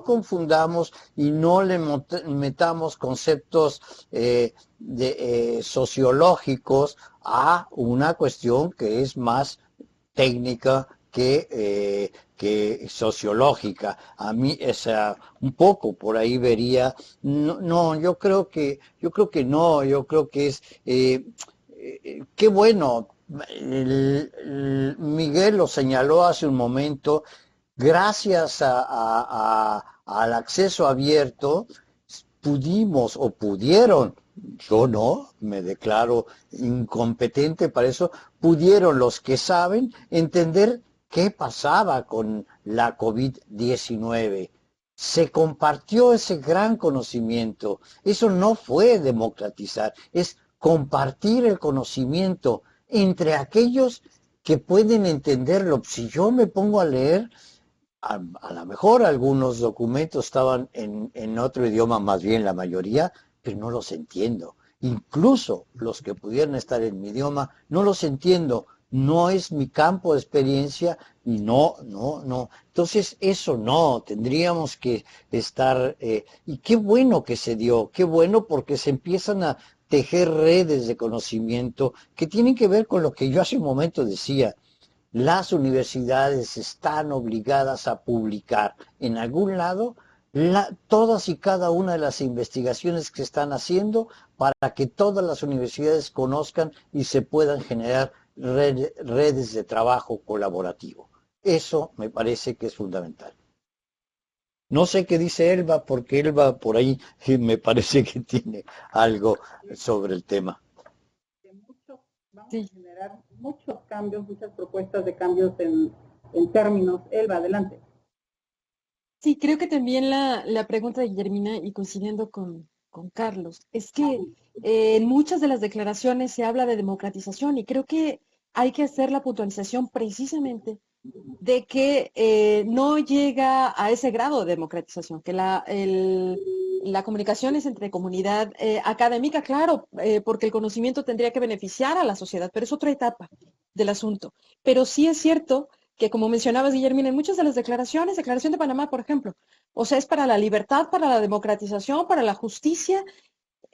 confundamos y no le metamos conceptos sociológicos a una cuestión que es más técnica que sociológica. A mí un poco por ahí vería, yo creo que es qué bueno. Miguel lo señaló hace un momento, gracias al acceso abierto pudieron, yo no, me declaro incompetente para eso, pudieron los que saben entender qué pasaba con la COVID-19. Se compartió ese gran conocimiento. Eso no fue democratizar, es compartir el conocimiento entre aquellos que pueden entenderlo. Si yo me pongo a leer, a lo mejor algunos documentos estaban en otro idioma, más bien la mayoría, pero no los entiendo. Incluso los que pudieran estar en mi idioma, no los entiendo. No es mi campo de experiencia y no. Entonces eso no, tendríamos que estar, y qué bueno que se dio, qué bueno porque se empiezan a tejer redes de conocimiento que tienen que ver con lo que yo hace un momento decía. Las universidades están obligadas a publicar en algún lado todas y cada una de las investigaciones que están haciendo para que todas las universidades conozcan y se puedan generar redes de trabajo colaborativo. Eso me parece que es fundamental. No sé qué dice Elba, porque Elba por ahí me parece que tiene algo sobre el tema. Vamos a generar muchos cambios, muchas propuestas de cambios en términos. Elba, adelante. Sí, creo que también la pregunta de Guillermina, y coincidiendo con Carlos, es que en muchas de las declaraciones se habla de democratización y creo que hay que hacer la puntualización precisamente de que no llega a ese grado de democratización, que la comunicación es entre comunidad académica, claro, porque el conocimiento tendría que beneficiar a la sociedad, pero es otra etapa del asunto. Pero sí es cierto que, como mencionabas, Guillermina, en muchas de las declaraciones, Declaración de Panamá, por ejemplo, o sea, es para la libertad, para la democratización, para la justicia.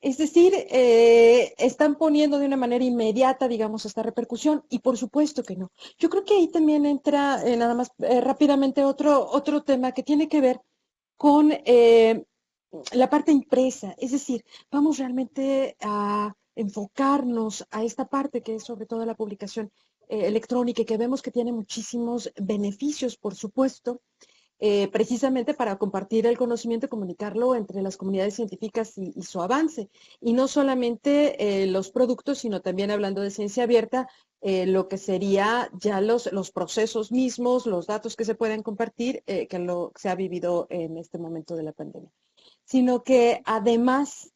Es decir, están poniendo de una manera inmediata, digamos, esta repercusión, y por supuesto que no. Yo creo que ahí también entra, nada más rápidamente, otro tema que tiene que ver con la parte impresa. Es decir, vamos realmente a enfocarnos a esta parte que es sobre todo la publicación electrónica, y que vemos que tiene muchísimos beneficios, por supuesto, precisamente para compartir el conocimiento y comunicarlo entre las comunidades científicas y su avance. Y no solamente los productos, sino también, hablando de ciencia abierta, lo que sería ya los procesos mismos, los datos que se pueden compartir, que lo se ha vivido en este momento de la pandemia. Sino que además,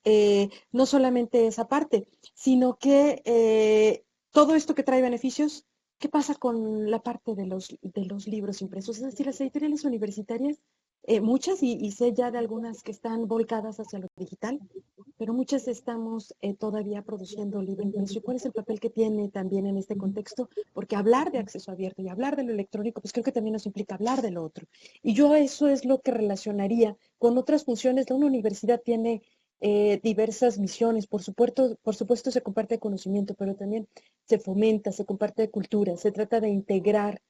no solamente esa parte, sino que todo esto que trae beneficios, ¿qué pasa con la parte de los libros impresos? Es decir, las editoriales universitarias, muchas, y sé ya de algunas que están volcadas hacia lo digital, pero muchas estamos todavía produciendo libro impreso. ¿Y cuál es el papel que tiene también en este contexto? Porque hablar de acceso abierto y hablar de lo electrónico, pues creo que también nos implica hablar de lo otro. Y yo eso es lo que relacionaría con otras funciones. Una universidad tiene diversas misiones. Por supuesto se comparte conocimiento, pero también se fomenta, se comparte cultura, se trata de integrar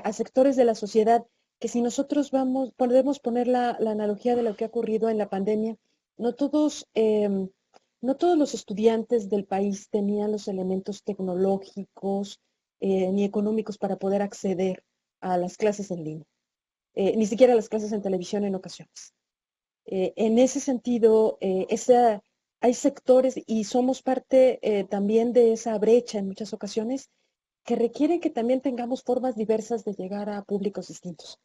a sectores de la sociedad que si nosotros podemos poner la analogía de lo que ha ocurrido en la pandemia, no todos, no todos los estudiantes del país tenían los elementos tecnológicos ni económicos para poder acceder a las clases en línea, ni siquiera a las clases en televisión en ocasiones. En ese sentido, hay sectores y somos parte también de esa brecha en muchas ocasiones que requieren que también tengamos formas diversas de llegar a públicos distintos.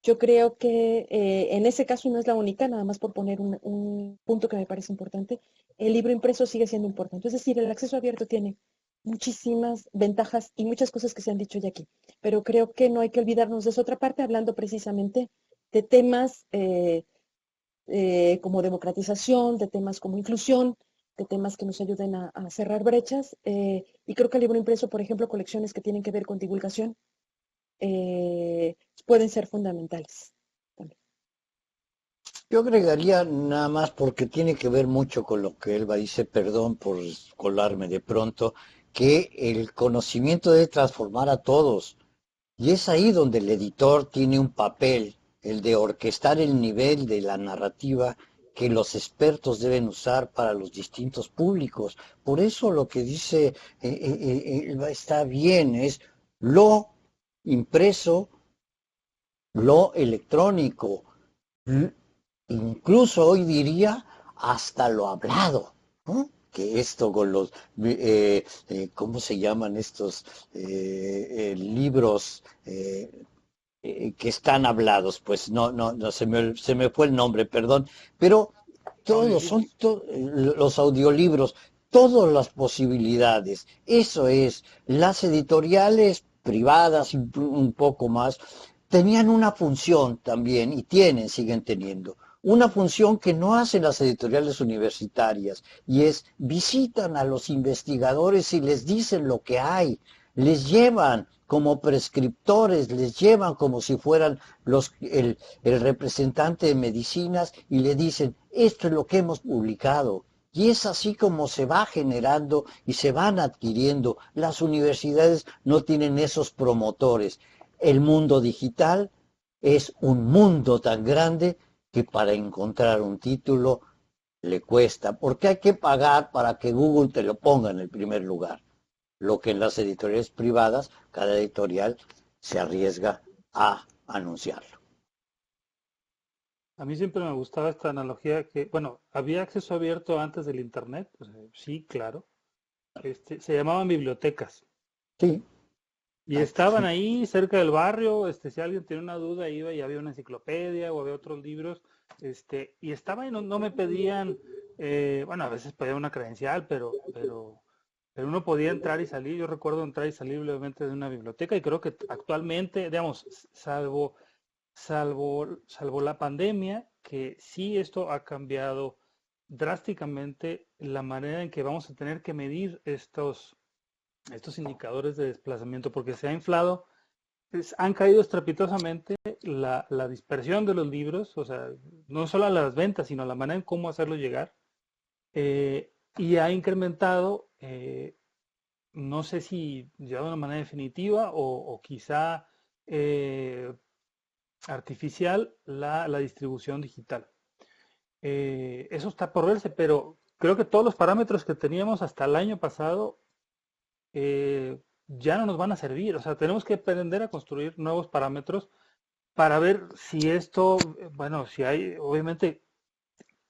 Yo creo que en ese caso no es la única, nada más por poner un punto que me parece importante, el libro impreso sigue siendo importante. Es decir, el acceso abierto tiene muchísimas ventajas y muchas cosas que se han dicho ya aquí, pero creo que no hay que olvidarnos de esa otra parte, hablando precisamente de temas como democratización, de temas como inclusión, de temas que nos ayuden a cerrar brechas. Y creo que el libro impreso, por ejemplo, colecciones que tienen que ver con divulgación, pueden ser fundamentales. Yo agregaría nada más porque tiene que ver mucho con lo que Elba dice, perdón por colarme de pronto, que el conocimiento debe transformar a todos. Y es ahí donde el editor tiene un papel, el de orquestar el nivel de la narrativa que los expertos deben usar para los distintos públicos. Por eso lo que dice Elba está bien, es lo impreso, lo electrónico, incluso hoy diría hasta lo hablado, ¿no? Que esto con los, ¿cómo se llaman estos libros que están hablados? Pues no, se me fue el nombre, perdón, pero todos son los audiolibros, todas las posibilidades. Eso es, las editoriales privadas un poco más, tenían una función también, y siguen teniendo, una función que no hacen las editoriales universitarias, y es visitan a los investigadores y les dicen lo que hay, les llevan como prescriptores, les llevan como si fueran el representante de medicinas y le dicen, esto es lo que hemos publicado. Y es así como se va generando y se van adquiriendo. Las universidades no tienen esos promotores. El mundo digital es un mundo tan grande que para encontrar un título le cuesta, porque hay que pagar para que Google te lo ponga en el primer lugar. Lo que en las editoriales privadas, cada editorial se arriesga a anunciarlo. A mí siempre me gustaba esta analogía que, bueno, había acceso abierto antes del Internet, o sea, sí, claro. Se llamaban bibliotecas. Sí. Y estaban ahí cerca del barrio, si alguien tenía una duda iba y había una enciclopedia o había otros libros, y estaba y no me pedían, bueno, a veces pedían una credencial, pero uno podía entrar y salir. Yo recuerdo entrar y salir brevemente de una biblioteca y creo que actualmente, digamos, salvo la pandemia, que sí esto ha cambiado drásticamente la manera en que vamos a tener que medir estos indicadores de desplazamiento, porque se ha inflado, han caído estrepitosamente la dispersión de los libros, o sea, no solo a las ventas, sino a la manera en cómo hacerlos llegar, y ha incrementado, no sé si ya de una manera definitiva o quizá artificial, la distribución digital. Eso está por verse, pero creo que todos los parámetros que teníamos hasta el año pasado ya no nos van a servir. O sea, tenemos que aprender a construir nuevos parámetros para ver si esto, bueno, si hay, obviamente,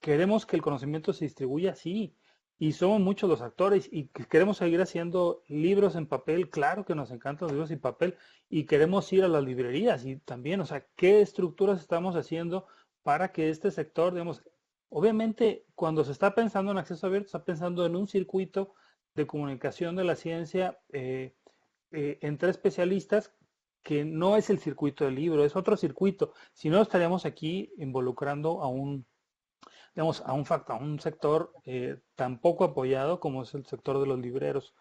queremos que el conocimiento se distribuya, sí, y somos muchos los actores y queremos seguir haciendo libros en papel, claro que nos encantan los libros en papel, y queremos ir a las librerías y también, o sea, ¿qué estructuras estamos haciendo para que este sector, digamos, obviamente cuando se está pensando en acceso abierto, se está pensando en un circuito de comunicación de la ciencia entre especialistas, que no es el circuito del libro, es otro circuito. Si no, estaríamos aquí involucrando a un, digamos, a un sector tan poco apoyado como es el sector de los libreros.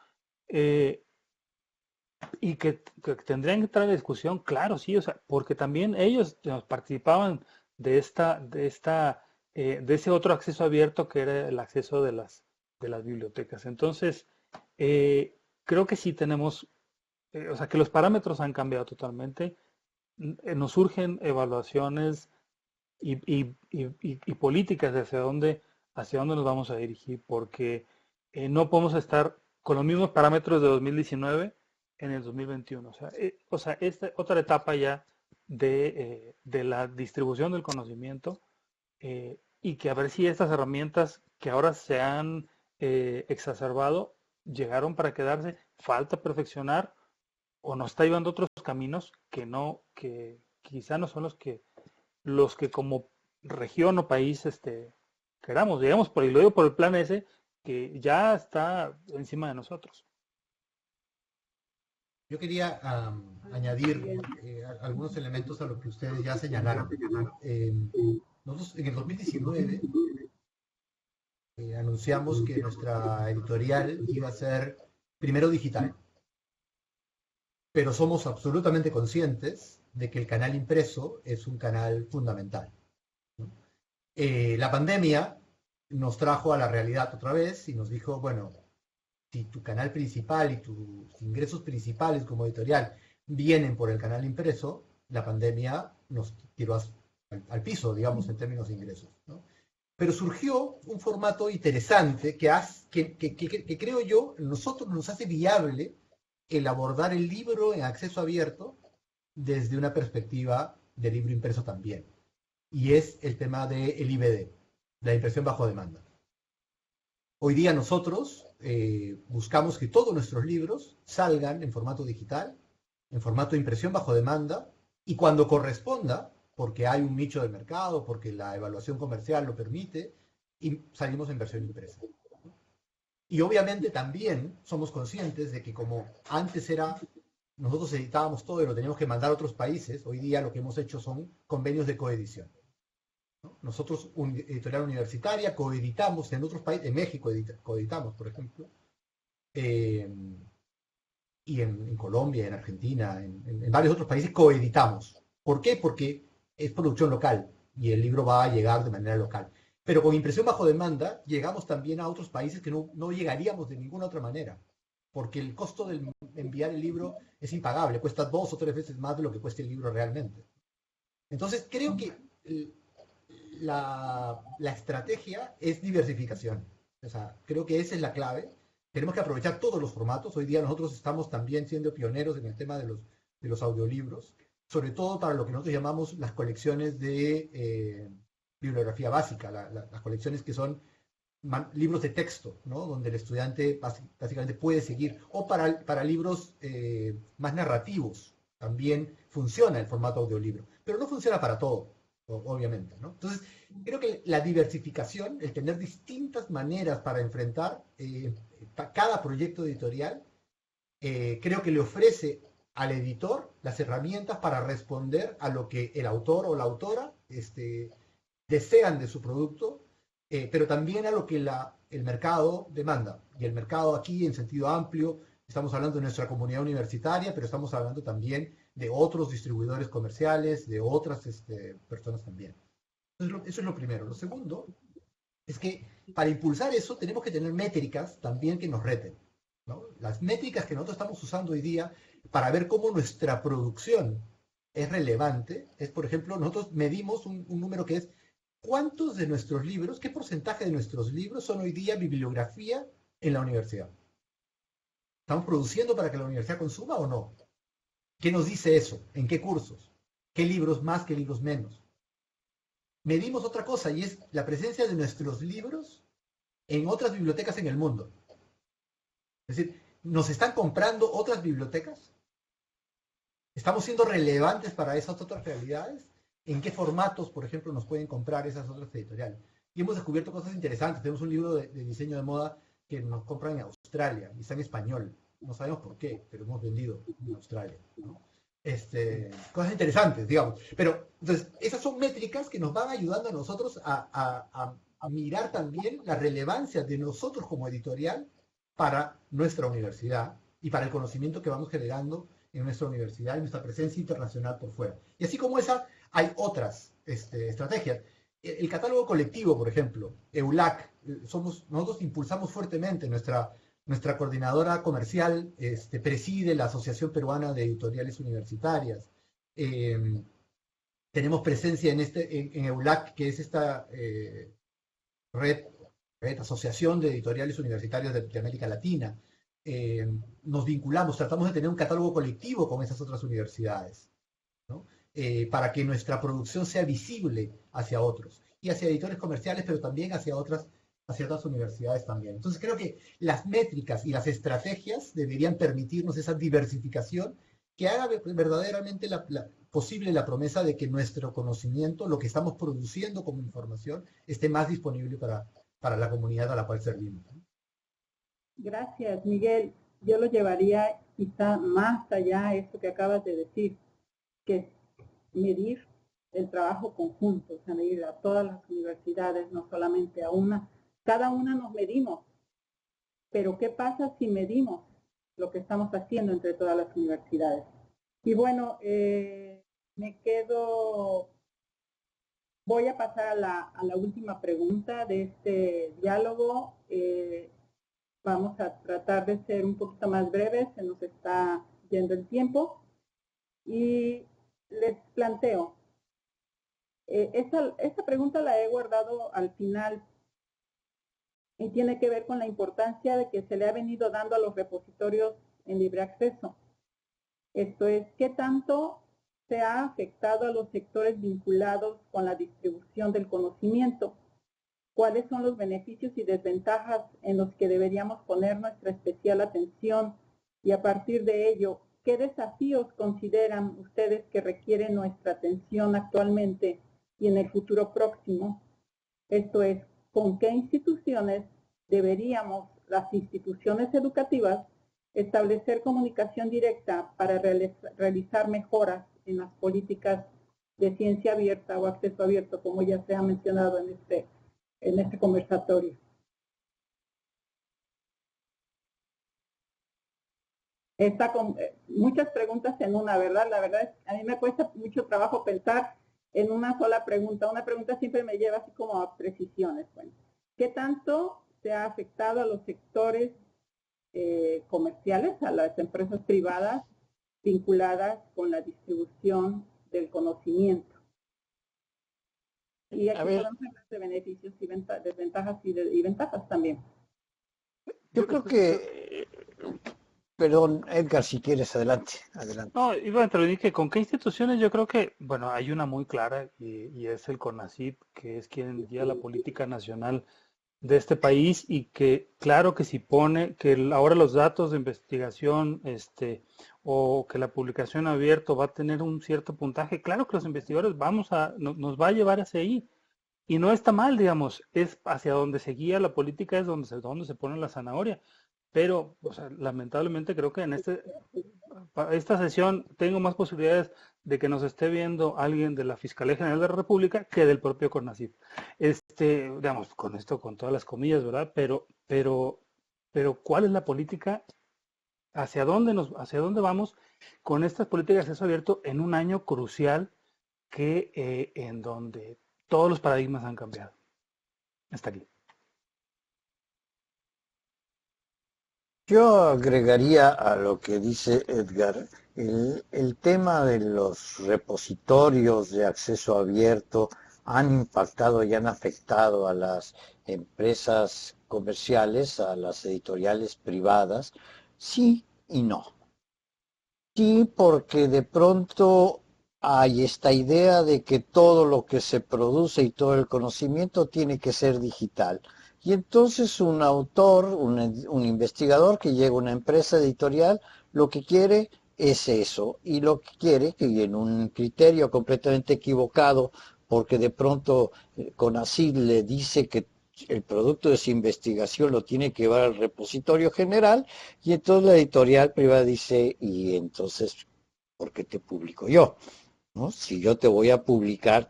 Y que tendrían que entrar en discusión, claro, sí, o sea, porque también ellos, digamos, participaban de ese otro acceso abierto que era el acceso de las bibliotecas. Entonces, creo que sí tenemos, o sea, que los parámetros han cambiado totalmente. Nos surgen evaluaciones y políticas de hacia dónde nos vamos a dirigir, porque no podemos estar con los mismos parámetros de 2019 en el 2021. O sea, esta otra etapa ya de la distribución del conocimiento, y que a ver si estas herramientas que ahora se han exacerbado llegaron para quedarse, falta perfeccionar o nos está llevando otros caminos que quizá no son los que como región o país queramos, digamos, y lo digo por el plan S, que ya está encima de nosotros. Yo quería añadir algunos elementos a lo que ustedes ya señalaron. Nosotros en el 2019 anunciamos que nuestra editorial iba a ser primero digital, pero somos absolutamente conscientes de que el canal impreso es un canal fundamental, ¿no? La pandemia nos trajo a la realidad otra vez y nos dijo, bueno, si tu canal principal y tus ingresos principales como editorial vienen por el canal impreso, la pandemia nos tiró al piso, digamos, en términos de ingresos, ¿no? Pero surgió un formato interesante que creo yo, nosotros nos hace viable el abordar el libro en acceso abierto desde una perspectiva de libro impreso también. Y es el tema del IBD, la impresión bajo demanda. Hoy día nosotros buscamos que todos nuestros libros salgan en formato digital, en formato de impresión bajo demanda, y cuando corresponda, porque hay un nicho de mercado, porque la evaluación comercial lo permite, y salimos en versión impresa. Y obviamente también somos conscientes de que como antes nosotros editábamos todo y lo teníamos que mandar a otros países, hoy día lo que hemos hecho son convenios de coedición, ¿no? Nosotros, editorial universitaria, coeditamos en otros países, en México coeditamos, por ejemplo, y en Colombia, en Argentina, en varios otros países coeditamos. ¿Por qué? Porque es producción local y el libro va a llegar de manera local. Pero con impresión bajo demanda llegamos también a otros países que no llegaríamos de ninguna otra manera, porque el costo de enviar el libro es impagable, cuesta 2 o 3 veces más de lo que cuesta el libro realmente. Entonces creo que la estrategia es diversificación. O sea, creo que esa es la clave. Tenemos que aprovechar todos los formatos. Hoy día nosotros estamos también siendo pioneros en el tema de los audiolibros, sobre todo para lo que nosotros llamamos las colecciones de bibliografía básica, las colecciones que son libros de texto, ¿no? Donde el estudiante básicamente puede seguir, o para libros más narrativos, también funciona el formato audiolibro, pero no funciona para todo, obviamente, ¿no? Entonces, creo que la diversificación, el tener distintas maneras para enfrentar cada proyecto editorial, creo que le ofrece al editor las herramientas para responder a lo que el autor o la autora desean de su producto, pero también a lo que el mercado demanda. Y el mercado aquí, en sentido amplio, estamos hablando de nuestra comunidad universitaria, pero estamos hablando también de otros distribuidores comerciales, de otras personas también. Entonces, eso es lo primero. Lo segundo es que para impulsar eso tenemos que tener métricas también que nos reten, ¿no? Las métricas que nosotros estamos usando hoy día para ver cómo nuestra producción es relevante es, por ejemplo, nosotros medimos un número que es ¿cuántos de nuestros libros, qué porcentaje de nuestros libros son hoy día bibliografía en la universidad? ¿Estamos produciendo para que la universidad consuma o no? ¿Qué nos dice eso? ¿En qué cursos? ¿Qué libros más, qué libros menos? Medimos otra cosa y es la presencia de nuestros libros en otras bibliotecas en el mundo. Es decir, ¿nos están comprando otras bibliotecas? ¿Estamos siendo relevantes para esas otras realidades? ¿En qué formatos, por ejemplo, nos pueden comprar esas otras editoriales? Y hemos descubierto cosas interesantes. Tenemos un libro de diseño de moda que nos compran en Australia y está en español. no sabemos por qué, pero hemos vendido en Australia, ¿no? Cosas interesantes, digamos. Pero, entonces, esas son métricas que nos van ayudando a nosotros a mirar también la relevancia de nosotros como editorial para nuestra universidad y para el conocimiento que vamos generando en nuestra universidad y nuestra presencia internacional por fuera. Y así como esa, hay otras estrategias. El catálogo colectivo, por ejemplo, EULAC, nosotros impulsamos fuertemente nuestra coordinadora comercial, preside la Asociación Peruana de Editoriales Universitarias. Tenemos presencia en EULAC, que es esta red, asociación de editoriales universitarios de América Latina. Nos vinculamos, tratamos de tener un catálogo colectivo con esas otras universidades, ¿no? Para que nuestra producción sea visible hacia otros, y hacia editores comerciales, pero también hacia otras universidades también. Entonces creo que las métricas y las estrategias deberían permitirnos esa diversificación que haga verdaderamente posible la promesa de que nuestro conocimiento, lo que estamos produciendo como información, esté más disponible para la comunidad a la cual servimos. Gracias, Miguel. Yo lo llevaría quizá más allá a esto que acabas de decir, que es medir el trabajo conjunto, o sea, medir a todas las universidades, no solamente a una. Cada una nos medimos, pero ¿qué pasa si medimos lo que estamos haciendo entre todas las universidades? Y bueno, voy a pasar a la última pregunta de este diálogo. Vamos a tratar de ser un poquito más breves, se nos está yendo el tiempo. Y les planteo, esta pregunta la he guardado al final y tiene que ver con la importancia de que se le ha venido dando a los repositorios en libre acceso. Esto es, ¿qué tanto se ha afectado a los sectores vinculados con la distribución del conocimiento? ¿Cuáles son los beneficios y desventajas en los que deberíamos poner nuestra especial atención? Y a partir de ello, ¿qué desafíos consideran ustedes que requieren nuestra atención actualmente y en el futuro próximo? Esto es, ¿con qué instituciones deberíamos, las instituciones educativas, establecer comunicación directa para realizar mejoras en las políticas de ciencia abierta o acceso abierto, como ya se ha mencionado en este conversatorio? Está con muchas preguntas en una, ¿verdad? La verdad es que a mí me cuesta mucho trabajo pensar en una sola pregunta. Una pregunta siempre me lleva así como a precisiones. Bueno, ¿qué tanto se ha afectado a los sectores comerciales, a las empresas privadas vinculadas con la distribución del conocimiento? Y aquí podemos hablar de beneficios y desventajas y ventajas también. Yo creo que, perdón, Edgar, si quieres, adelante. No, iba a intervenir que con qué instituciones. Yo creo que, bueno, hay una muy clara y es el CONACYT, que es quien guía la política nacional de este país, y que claro que si pone que ahora los datos de investigación o que la publicación abierto va a tener un cierto puntaje, claro que los investigadores nos va a llevar hacia ahí, y no está mal, digamos, es hacia donde se guía la política, es donde se pone la zanahoria. Pero, o sea, lamentablemente creo que en esta sesión tengo más posibilidades de que nos esté viendo alguien de la Fiscalía General de la República que del propio CONACYT. Digamos, con esto, con todas las comillas, ¿verdad? Pero, ¿cuál es la política? ¿Hacia dónde vamos con estas políticas de acceso abierto en un año crucial en donde todos los paradigmas han cambiado? Hasta aquí. Yo agregaría a lo que dice Edgar, el tema de los repositorios de acceso abierto han impactado y han afectado a las empresas comerciales, a las editoriales privadas, sí y no. Sí, porque de pronto hay esta idea de que todo lo que se produce y todo el conocimiento tiene que ser digital. Y entonces un autor, un investigador que llega a una empresa editorial, lo que quiere es eso, y lo que quiere, que en un criterio completamente equivocado, porque de pronto CONACYT le dice que el producto de su investigación lo tiene que llevar al repositorio general y entonces la editorial privada dice, y entonces, ¿por qué te publico yo? ¿No? Si yo te voy a publicar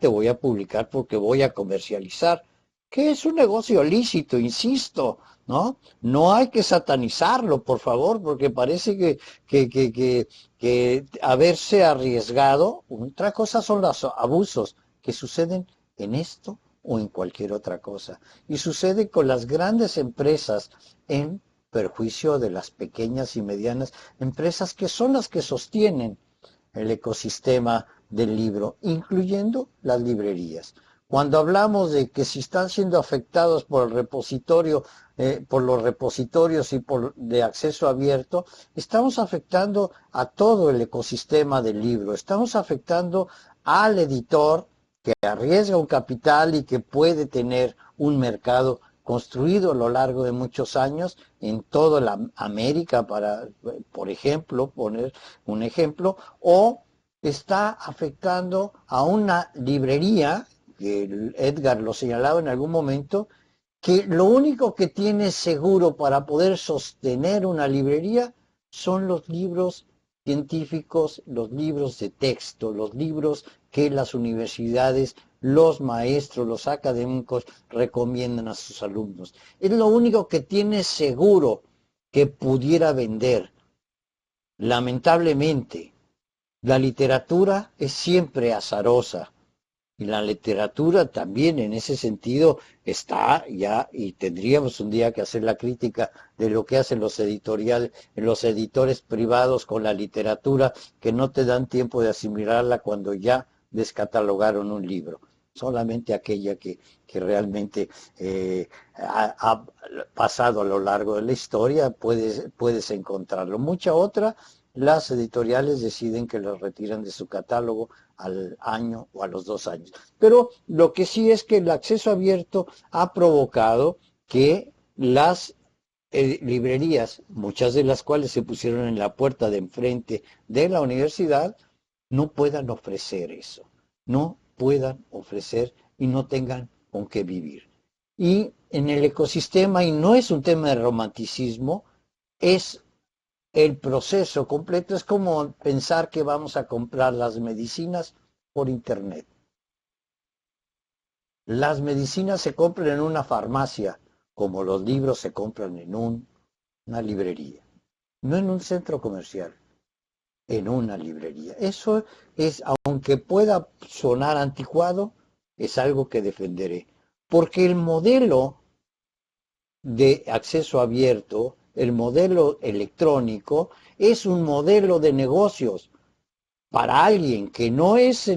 porque voy a comercializar, que es un negocio lícito, insisto, ¿no? No hay que satanizarlo, por favor, porque parece que haberse arriesgado, otra cosa son los abusos que suceden en esto o en cualquier otra cosa. Y sucede con las grandes empresas en perjuicio de las pequeñas y medianas empresas que son las que sostienen el ecosistema del libro, incluyendo las librerías. Cuando hablamos de que si están siendo afectados por el repositorio, por los repositorios y de acceso abierto, estamos afectando a todo el ecosistema del libro, estamos afectando al editor que arriesga un capital y que puede tener un mercado construido a lo largo de muchos años en toda la América, para, por ejemplo, poner un ejemplo, o está afectando a una librería, que Edgar lo señalaba en algún momento, que lo único que tiene seguro para poder sostener una librería son los libros científicos, los libros de texto, los libros que las universidades, los maestros, los académicos recomiendan a sus alumnos. Es lo único que tiene seguro que pudiera vender. Lamentablemente, la literatura es siempre azarosa. Y la literatura también en ese sentido está ya, y tendríamos un día que hacer la crítica de lo que hacen los editores privados con la literatura, que no te dan tiempo de asimilarla cuando ya descatalogaron un libro. Solamente aquella que realmente ha pasado a lo largo de la historia puedes encontrarlo. Mucha otra, las editoriales deciden que lo retiran de su catálogo al año o a los 2 años. Pero lo que sí es que el acceso abierto ha provocado que las librerías, muchas de las cuales se pusieron en la puerta de enfrente de la universidad, no puedan ofrecer eso, no puedan ofrecer y no tengan con qué vivir. Y en el ecosistema, y no es un tema de romanticismo, es el proceso completo. Es como pensar que vamos a comprar las medicinas por internet. Las medicinas se compran en una farmacia, como los libros se compran en una librería, no en un centro comercial, en una librería. Eso es, aunque pueda sonar anticuado, es algo que defenderé, porque el modelo de acceso abierto, el modelo electrónico, es un modelo de negocios para alguien que no es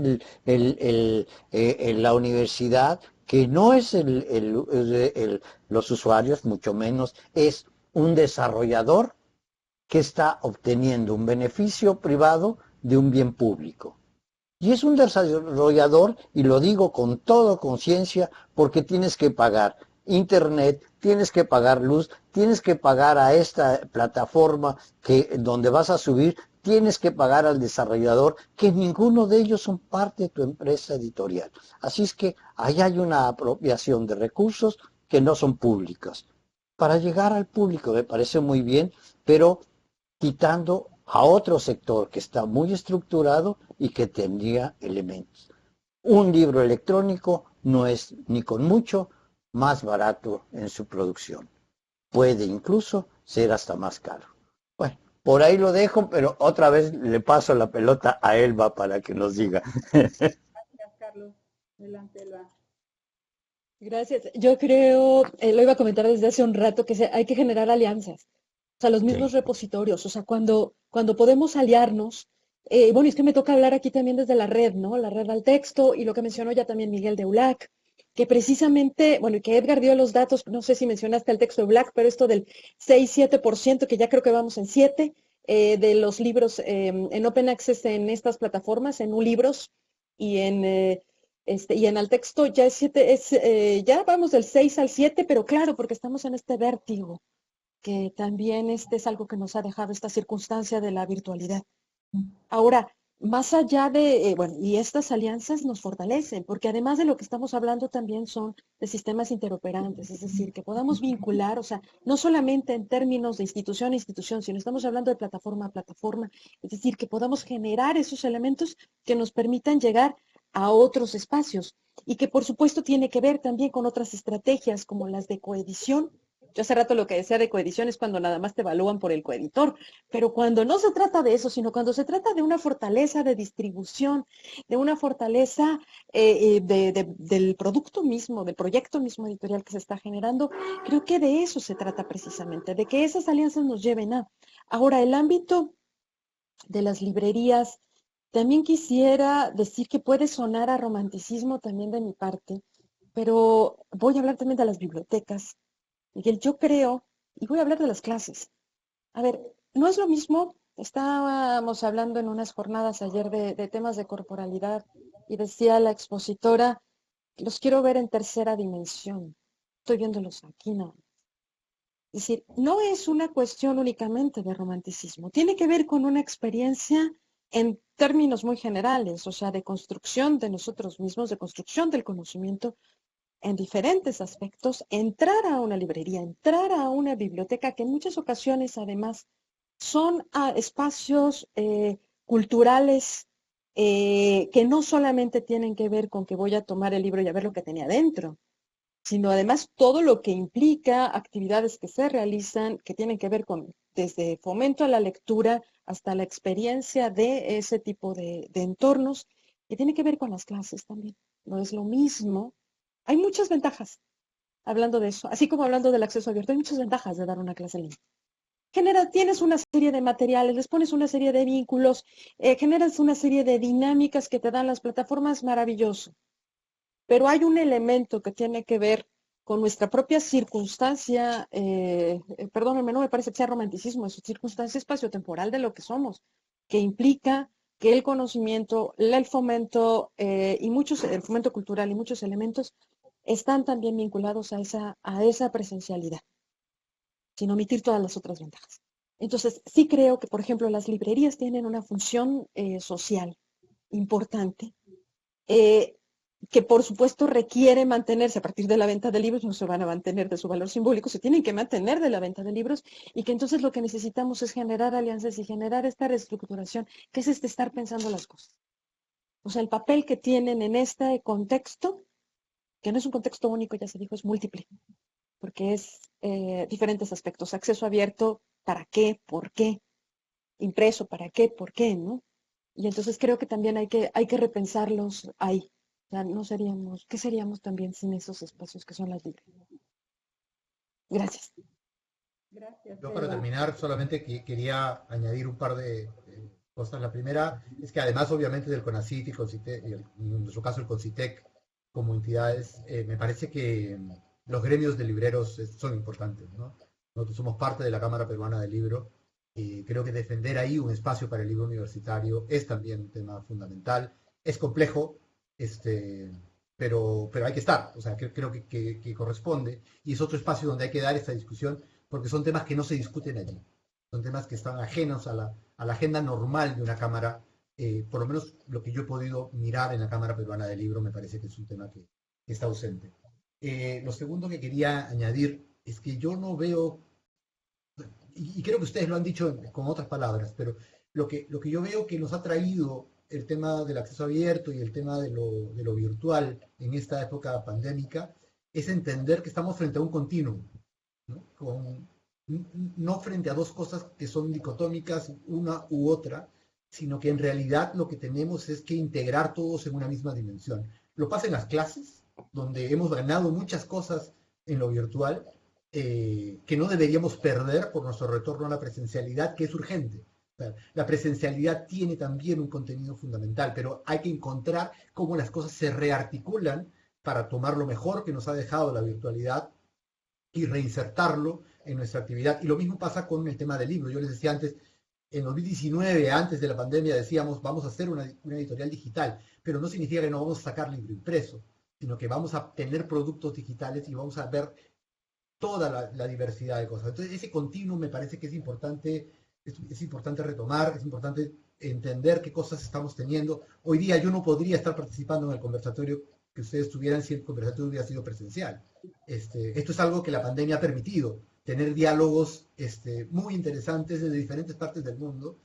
la universidad, que no es los usuarios, mucho menos es un desarrollador que está obteniendo un beneficio privado de un bien público. Y es un desarrollador, y lo digo con toda conciencia, porque tienes que pagar internet, tienes que pagar luz, tienes que pagar a esta plataforma donde vas a subir, tienes que pagar al desarrollador, que ninguno de ellos son parte de tu empresa editorial. Así es que ahí hay una apropiación de recursos que no son públicos. Para llegar al público me parece muy bien, pero quitando a otro sector que está muy estructurado y que tendría elementos. Un libro electrónico no es ni con mucho más barato en su producción. Puede incluso ser hasta más caro. Bueno, por ahí lo dejo, pero otra vez le paso la pelota a Elba para que nos diga. Gracias, Carlos. Adelante, Elba. Gracias. Yo creo, lo iba a comentar desde hace un rato, que hay que generar alianzas. O sea, los mismos repositorios. O sea, cuando podemos aliarnos, bueno, es que me toca hablar aquí también desde la red, ¿no? La red al texto y lo que mencionó ya también Miguel de ULAC, que precisamente, bueno, y que Edgar dio los datos, no sé si mencionaste el texto de ULAC, pero esto del 6-7%, que ya creo que vamos en 7%, de los libros en Open Access en estas plataformas, en Ulibros y en al texto ya es 7, ya vamos del 6 al 7, pero claro, porque estamos en este vértigo, que también es algo que nos ha dejado esta circunstancia de la virtualidad. Ahora, más allá de, bueno, y estas alianzas nos fortalecen, porque además de lo que estamos hablando también son de sistemas interoperantes, es decir, que podamos vincular, o sea, no solamente en términos de institución a institución, sino estamos hablando de plataforma a plataforma, es decir, que podamos generar esos elementos que nos permitan llegar a otros espacios y que por supuesto tiene que ver también con otras estrategias como las de coedición. Yo hace rato lo que decía de coedición es cuando nada más te evalúan por el coeditor, pero cuando no se trata de eso, sino cuando se trata de una fortaleza de distribución, de una fortaleza del producto mismo, del proyecto mismo editorial que se está generando, creo que de eso se trata precisamente, de que esas alianzas nos lleven a. Ahora, el ámbito de las librerías, también quisiera decir que puede sonar a romanticismo también de mi parte, pero voy a hablar también de las bibliotecas. Miguel, yo creo, y voy a hablar de las clases. A ver, no es lo mismo, estábamos hablando en unas jornadas ayer de temas de corporalidad y decía la expositora, los quiero ver en tercera dimensión, estoy viéndolos aquí, no. Es decir, no es una cuestión únicamente de romanticismo, tiene que ver con una experiencia en términos muy generales, o sea, de construcción de nosotros mismos, de construcción del conocimiento en diferentes aspectos, entrar a una librería, entrar a una biblioteca, que en muchas ocasiones además son espacios culturales que no solamente tienen que ver con que voy a tomar el libro y a ver lo que tenía dentro, sino además todo lo que implica actividades que se realizan, que tienen que ver con desde fomento a la lectura hasta la experiencia de ese tipo de entornos, que tiene que ver con las clases también. No es lo mismo. Hay muchas ventajas hablando de eso, así como hablando del acceso abierto, hay muchas ventajas de dar una clase en línea. Tienes una serie de materiales, les pones una serie de vínculos, generas una serie de dinámicas que te dan las plataformas, maravilloso. Pero hay un elemento que tiene que ver con nuestra propia circunstancia, perdónenme, no me parece que sea romanticismo, es circunstancia espaciotemporal de lo que somos, que implica que el conocimiento, el fomento el fomento cultural y muchos elementos están también vinculados a esa presencialidad, sin omitir todas las otras ventajas. Entonces, sí creo que, por ejemplo, las librerías tienen una función social importante, que por supuesto requiere mantenerse a partir de la venta de libros, no se van a mantener de su valor simbólico, se tienen que mantener de la venta de libros, y que entonces lo que necesitamos es generar alianzas y generar esta reestructuración, que es estar pensando las cosas. O sea, el papel que tienen en este contexto, que no es un contexto único, ya se dijo, es múltiple, porque es diferentes aspectos. Acceso abierto, ¿para qué? ¿Por qué? Impreso, ¿para qué? ¿Por qué? ¿No? Y entonces creo que también hay que repensarlos ahí. O sea, no seríamos, ¿qué seríamos también sin esos espacios que son las librerías? Gracias. Gracias, Yo para Eva. terminar solamente quería añadir un par de cosas. La primera es que además obviamente del CONACYT y, CONCITEC, y en nuestro caso el CONCITEC como entidades, me parece que los gremios de libreros son importantes, ¿no? Nosotros somos parte de la Cámara Peruana del Libro y creo que defender ahí un espacio para el libro universitario es también un tema fundamental. Es complejo, pero hay que estar, o sea, creo que corresponde y es otro espacio donde hay que dar esta discusión porque son temas que no se discuten allí, son temas que están ajenos a la agenda normal de una Cámara, por lo menos lo que yo he podido mirar en la Cámara Peruana del Libro me parece que es un tema que está ausente. Lo segundo que quería añadir es que yo no veo, y creo que ustedes lo han dicho con otras palabras, pero lo que yo veo que nos ha traído el tema del acceso abierto y el tema de lo virtual en esta época pandémica es entender que estamos frente a un continuum, ¿no? No frente a dos cosas que son dicotómicas, una u otra, sino que en realidad lo que tenemos es que integrar todos en una misma dimensión. Lo pasa en las clases, donde hemos ganado muchas cosas en lo virtual, que no deberíamos perder por nuestro retorno a la presencialidad, que es urgente. O sea, la presencialidad tiene también un contenido fundamental, pero hay que encontrar cómo las cosas se rearticulan para tomar lo mejor que nos ha dejado la virtualidad y reinsertarlo en nuestra actividad. Y lo mismo pasa con el tema del libro. Yo les decía antes, en 2019, antes de la pandemia, decíamos, vamos a hacer una editorial digital, pero no significa que no vamos a sacar libro impreso, sino que vamos a tener productos digitales y vamos a ver toda la diversidad de cosas. Entonces, ese continuum me parece que es importante retomar, es importante entender qué cosas estamos teniendo. Hoy día yo no podría estar participando en el conversatorio que ustedes tuvieran si el conversatorio hubiera sido presencial. Esto es algo que la pandemia ha permitido, tener diálogos muy interesantes desde diferentes partes del mundo,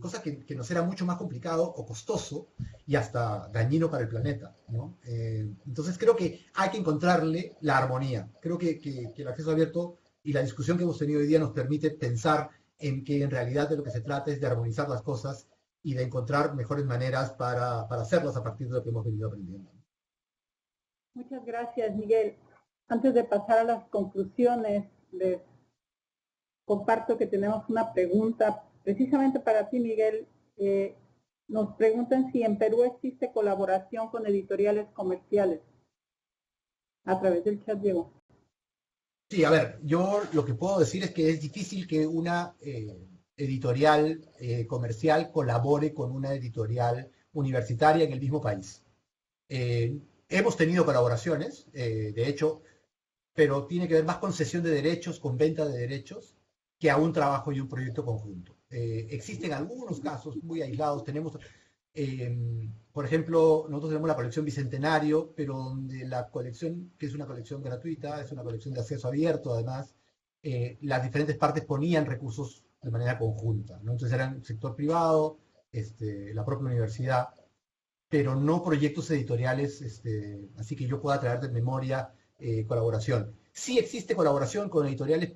cosa que nos era mucho más complicado o costoso y hasta dañino para el planeta, ¿no? Entonces creo que hay que encontrarle la armonía. Creo que el acceso abierto y la discusión que hemos tenido hoy día nos permite pensar en que en realidad de lo que se trata es de armonizar las cosas y de encontrar mejores maneras para hacerlas a partir de lo que hemos venido aprendiendo. Muchas gracias, Miguel. Antes de pasar a las conclusiones, les comparto que tenemos una pregunta precisamente para ti, Miguel. Nos preguntan si en Perú existe colaboración con editoriales comerciales. A través del chat llegó. Sí, a ver, yo lo que puedo decir es que es difícil que una editorial comercial colabore con una editorial universitaria en el mismo país. Hemos tenido colaboraciones, de hecho, pero tiene que ver más con cesión de derechos, con venta de derechos, que a un trabajo y un proyecto conjunto. Existen algunos casos muy aislados. Tenemos, por ejemplo, nosotros tenemos la colección Bicentenario, pero donde la colección, que es una colección gratuita, es una colección de acceso abierto, además, las diferentes partes ponían recursos de manera conjunta, ¿no? Entonces eran el sector privado, la propia universidad, pero no proyectos editoriales, así que yo pueda traer de memoria colaboración. Sí existe colaboración con editoriales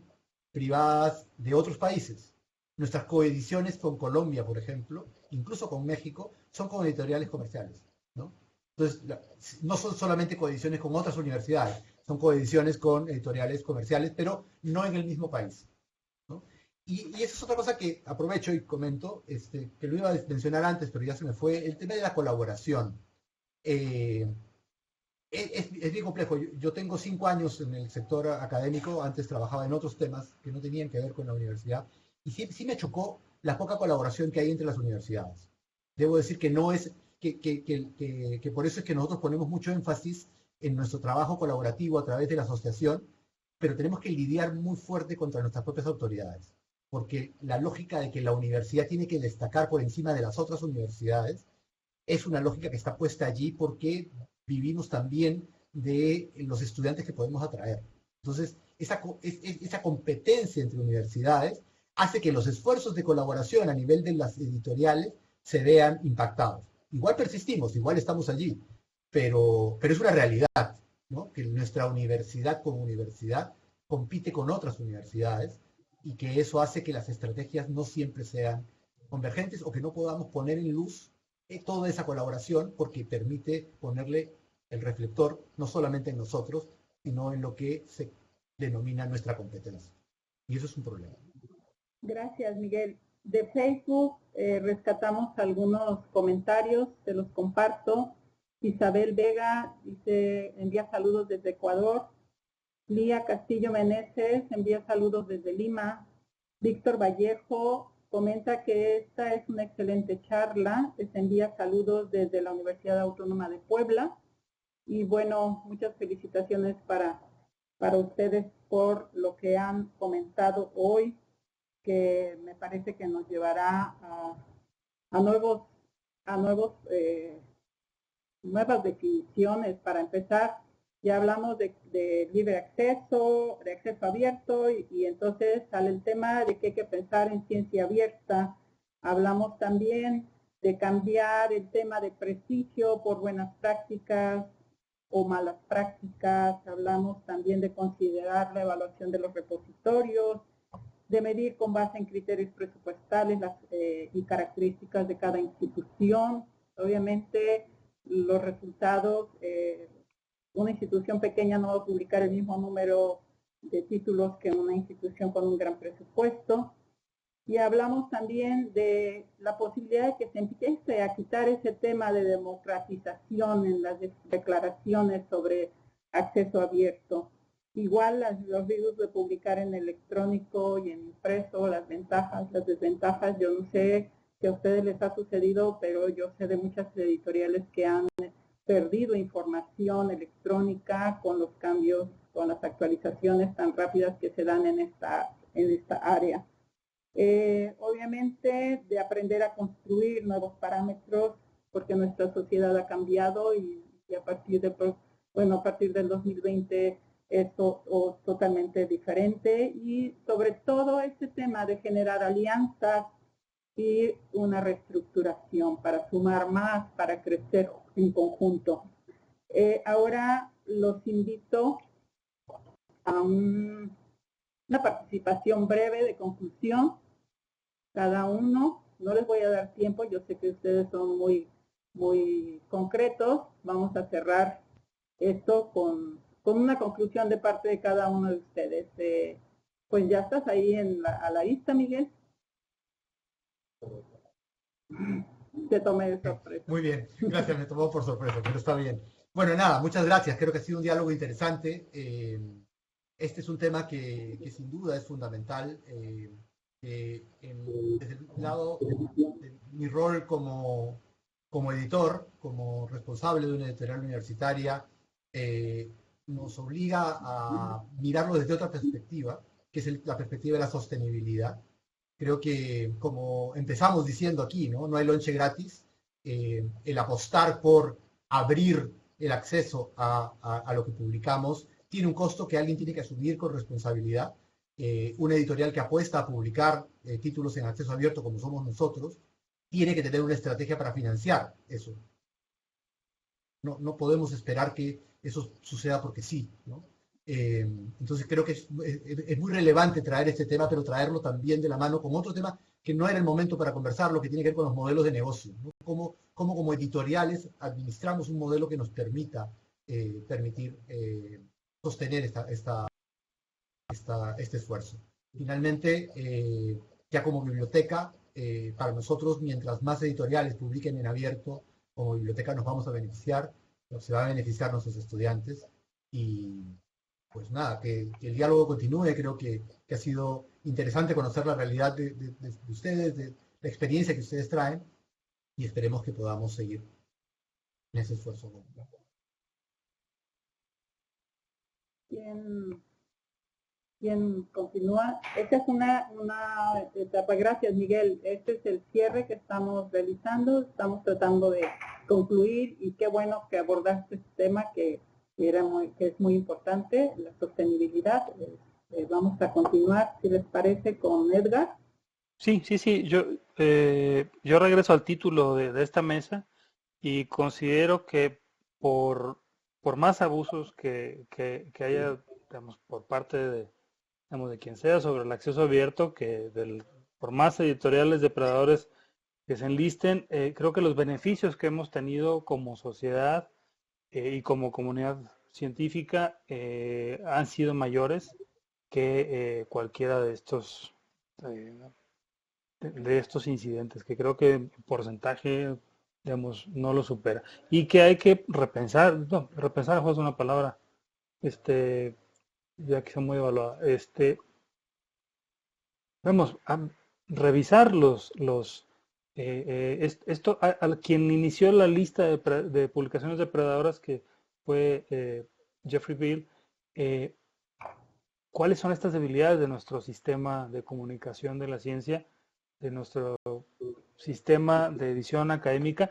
privadas de otros países. Nuestras coediciones con Colombia, por ejemplo, incluso con México, son con editoriales comerciales, ¿no? Entonces, no son solamente coediciones con otras universidades, son coediciones con editoriales comerciales, pero no en el mismo país, ¿no? Y esa es otra cosa que aprovecho y comento, que lo iba a mencionar antes, pero ya se me fue, el tema de la colaboración. Es bien complejo. Yo tengo 5 años en el sector académico, antes trabajaba en otros temas que no tenían que ver con la universidad, y sí me chocó la poca colaboración que hay entre las universidades. Debo decir que no es, que por eso es que nosotros ponemos mucho énfasis en nuestro trabajo colaborativo a través de la asociación, pero tenemos que lidiar muy fuerte contra nuestras propias autoridades, porque la lógica de que la universidad tiene que destacar por encima de las otras universidades es una lógica que está puesta allí porque vivimos también de los estudiantes que podemos atraer. Entonces, esa competencia entre universidades hace que los esfuerzos de colaboración a nivel de las editoriales se vean impactados. Igual persistimos, igual estamos allí, pero es una realidad, ¿no? Que nuestra universidad como universidad compite con otras universidades y que eso hace que las estrategias no siempre sean convergentes o que no podamos poner en luz toda esa colaboración porque permite ponerle el reflector no solamente en nosotros, sino en lo que se denomina nuestra competencia. Y eso es un problema. Gracias, Miguel. De Facebook rescatamos algunos comentarios, se los comparto. Isabel Vega dice, envía saludos desde Ecuador. Lía Castillo Meneses envía saludos desde Lima. Víctor Vallejo comenta que esta es una excelente charla. Les envía saludos desde la Universidad Autónoma de Puebla. Y bueno, muchas felicitaciones para ustedes por lo que han comentado hoy, que me parece que nos llevará a nuevas definiciones. Para empezar, ya hablamos de libre acceso, de acceso abierto, y entonces sale el tema de que hay que pensar en ciencia abierta. Hablamos también de cambiar el tema de prestigio por buenas prácticas o malas prácticas. Hablamos también de considerar la evaluación de los repositorios, de medir con base en criterios presupuestales y características de cada institución. Obviamente, los resultados, una institución pequeña no va a publicar el mismo número de títulos que una institución con un gran presupuesto. Y hablamos también de la posibilidad de que se empiece a quitar ese tema de democratización en las declaraciones sobre acceso abierto. Igual los riesgos de publicar en electrónico y en impreso, las ventajas, las desventajas. Yo no sé si a ustedes les ha sucedido, pero yo sé de muchas editoriales que han perdido información electrónica con los cambios, con las actualizaciones tan rápidas que se dan en esta área. Obviamente de aprender a construir nuevos parámetros, porque nuestra sociedad ha cambiado y a partir a partir del 2020 es totalmente diferente, y sobre todo este tema de generar alianzas y una reestructuración para sumar más, para crecer en conjunto. Ahora los invito a una participación breve de conclusión. Cada uno, no les voy a dar tiempo, yo sé que ustedes son muy concretos. Vamos a cerrar esto con una conclusión de parte de cada uno de ustedes. Pues ya estás ahí a la vista, Miguel. Te tomé de sorpresa. Muy bien, gracias, me tomó por sorpresa, pero está bien. Bueno, nada, muchas gracias, creo que ha sido un diálogo interesante. Este es un tema que sin duda es fundamental. Desde el lado de mi rol como editor, como responsable de una editorial universitaria, nos obliga a mirarlo desde otra perspectiva, que es la perspectiva de la sostenibilidad. Creo que, como empezamos diciendo aquí, no hay lonche gratis. El apostar por abrir el acceso a lo que publicamos tiene un costo que alguien tiene que asumir con responsabilidad. Una editorial que apuesta a publicar títulos en acceso abierto, como somos nosotros, tiene que tener una estrategia para financiar eso. No podemos esperar que eso suceda porque sí, ¿no? Entonces creo que es muy relevante traer este tema, pero traerlo también de la mano con otro tema que no era el momento para conversarlo, que tiene que ver con los modelos de negocio, ¿no? Cómo como editoriales administramos un modelo que nos permita sostener este esfuerzo. Finalmente, ya como biblioteca, para nosotros, mientras más editoriales publiquen en abierto, como biblioteca nos vamos a beneficiar, se van a beneficiar nuestros estudiantes, y pues nada, que el diálogo continúe. Creo que ha sido interesante conocer la realidad de ustedes, de la experiencia que ustedes traen, y esperemos que podamos seguir en ese esfuerzo. ¿Quién continúa? Esta es una etapa. Gracias, Miguel. Este es el cierre que estamos realizando. Estamos tratando de concluir, y qué bueno que abordaste este tema que es muy importante, la sostenibilidad. Vamos a continuar, si les parece, con Edgar. Sí. Yo regreso al título de esta mesa, y considero que por más abusos que haya, digamos, por parte de quien sea sobre el acceso abierto, por más editoriales depredadores que se enlisten, creo que los beneficios que hemos tenido como sociedad y como comunidad científica han sido mayores que cualquiera de estos incidentes, que creo que en porcentaje, digamos, no lo supera, y que hay que repensar es una palabra, ya que sea muy evaluada, vamos a revisar esto, a quien inició la lista de publicaciones depredadoras, que fue Jeffrey Beall. ¿Cuáles son estas debilidades de nuestro sistema de comunicación de la ciencia, de nuestro sistema de edición académica,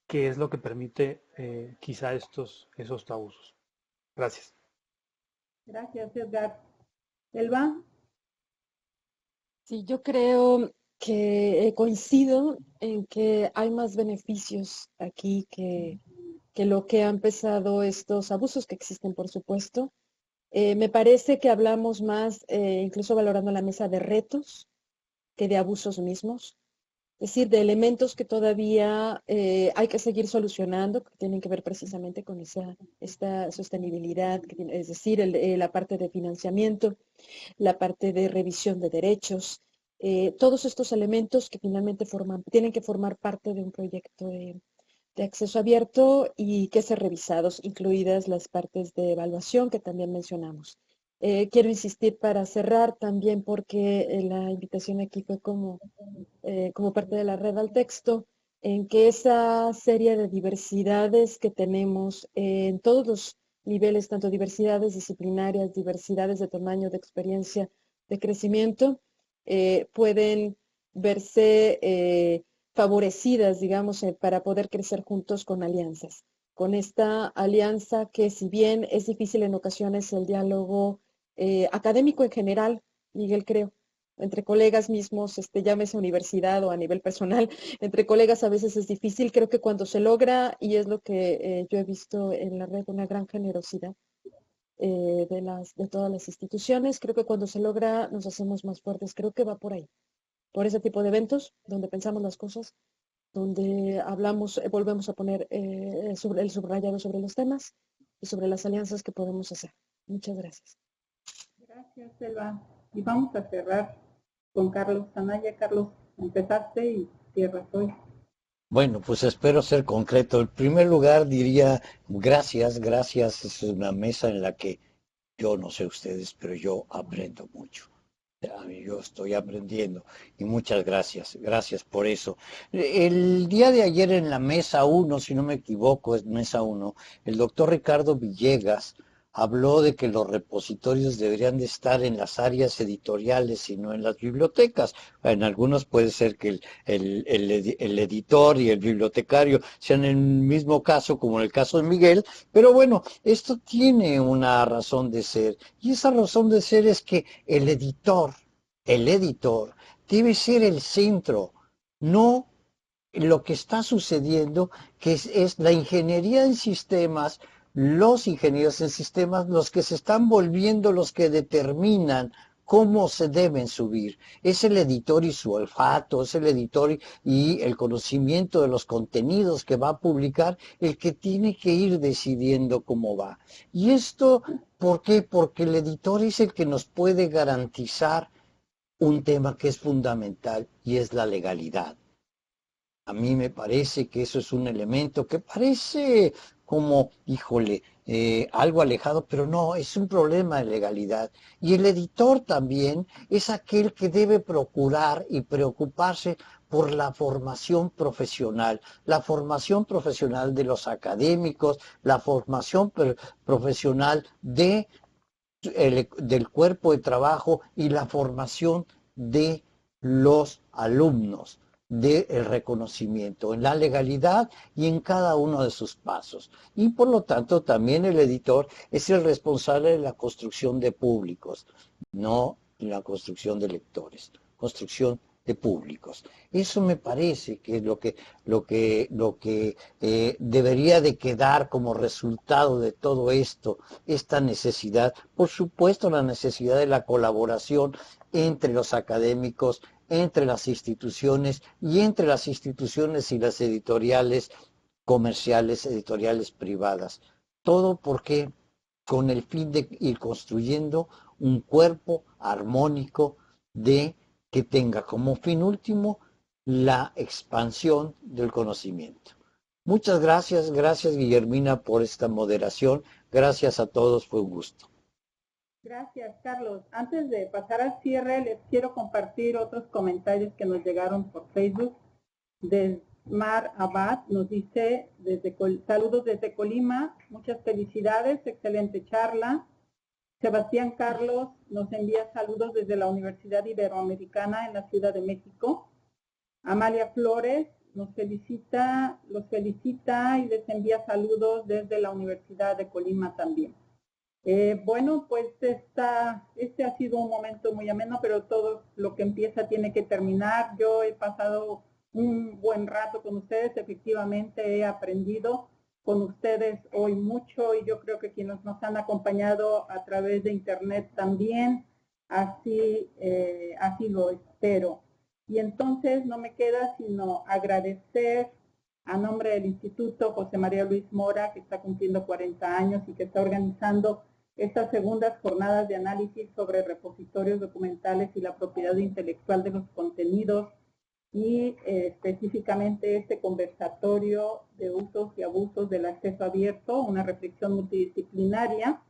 que es lo que permite quizá esos abusos? Gracias. Gracias, Edgar. Elba. Sí, yo creo que coincido en que hay más beneficios aquí que lo que han pesado estos abusos que existen, por supuesto. Me parece que hablamos más, incluso valorando la mesa, de retos que de abusos mismos. Es decir, de elementos que todavía hay que seguir solucionando, que tienen que ver precisamente con esta sostenibilidad, es decir, la parte de financiamiento, la parte de revisión de derechos, todos estos elementos que finalmente tienen que formar parte de un proyecto de acceso abierto y que ser revisados, incluidas las partes de evaluación que también mencionamos. Quiero insistir para cerrar también, porque la invitación aquí fue como parte de la red al texto, en que esa serie de diversidades que tenemos en todos los niveles, tanto diversidades disciplinarias, diversidades de tamaño, de experiencia, de crecimiento, pueden verse favorecidas, digamos, para poder crecer juntos con alianzas. Con esta alianza que, si bien es difícil en ocasiones el diálogo académico en general, Miguel, creo, entre colegas mismos, llámese universidad o a nivel personal, entre colegas a veces es difícil. Creo que cuando se logra, y es lo que yo he visto en la red, una gran generosidad de todas las instituciones, creo que cuando se logra nos hacemos más fuertes. Creo que va por ahí, por ese tipo de eventos donde pensamos las cosas, donde hablamos, volvemos a poner sobre el subrayado sobre los temas y sobre las alianzas que podemos hacer. Muchas gracias. Gracias, Selva. Y vamos a cerrar con Carlos Anaya. Carlos, empezaste y cierras hoy. Bueno, pues espero ser concreto. En primer lugar diría gracias, gracias. Es una mesa en la que yo no sé ustedes, pero yo aprendo mucho. Yo estoy aprendiendo y muchas gracias, gracias por eso. El día de ayer en la mesa 1, si no me equivoco, es mesa 1, el doctor Ricardo Villegas habló de que los repositorios deberían de estar en las áreas editoriales y no en las bibliotecas. En algunos puede ser que el editor y el bibliotecario sean en el mismo caso, como en el caso de Miguel, pero bueno, esto tiene una razón de ser, y esa razón de ser es que el editor debe ser el centro, no lo que está sucediendo, que es la ingeniería en sistemas, los ingenieros en sistemas, los que se están volviendo los que determinan cómo se deben subir. Es el editor y su olfato, es el editor y el conocimiento de los contenidos que va a publicar el que tiene que ir decidiendo cómo va. Y esto, ¿por qué? Porque el editor es el que nos puede garantizar un tema que es fundamental y es la legalidad. A mí me parece que eso es un elemento que parece como, híjole, algo alejado, pero no, es un problema de legalidad. Y el editor también es aquel que debe procurar y preocuparse por la formación profesional de los académicos, la formación profesional del cuerpo de trabajo y la formación de los alumnos, del reconocimiento en la legalidad y en cada uno de sus pasos. Y por lo tanto también el editor es el responsable de la construcción de públicos, no la construcción de lectores, construcción de públicos. Eso me parece que es lo que debería de quedar como resultado de todo esto, esta necesidad, por supuesto la necesidad de la colaboración entre los académicos, entre las instituciones y entre las instituciones y las editoriales comerciales, editoriales privadas. Todo porque con el fin de ir construyendo un cuerpo armónico que tenga como fin último la expansión del conocimiento. Muchas gracias, gracias Guillermina por esta moderación. Gracias a todos, fue un gusto. Gracias, Carlos. Antes de pasar al cierre, les quiero compartir otros comentarios que nos llegaron por Facebook. Desmar Abad nos dice, saludos desde Colima, muchas felicidades, excelente charla. Sebastián Carlos nos envía saludos desde la Universidad Iberoamericana en la Ciudad de México. Amalia Flores los felicita y les envía saludos desde la Universidad de Colima también. Bueno, pues este ha sido un momento muy ameno, pero todo lo que empieza tiene que terminar. Yo he pasado un buen rato con ustedes, efectivamente he aprendido con ustedes hoy mucho y yo creo que quienes nos han acompañado a través de internet también, así lo espero. Y entonces no me queda sino agradecer a nombre del Instituto José María Luis Mora, que está cumpliendo 40 años y que está organizando estas segundas jornadas de análisis sobre repositorios documentales y la propiedad intelectual de los contenidos y específicamente este conversatorio de usos y abusos del acceso abierto, una reflexión multidisciplinaria.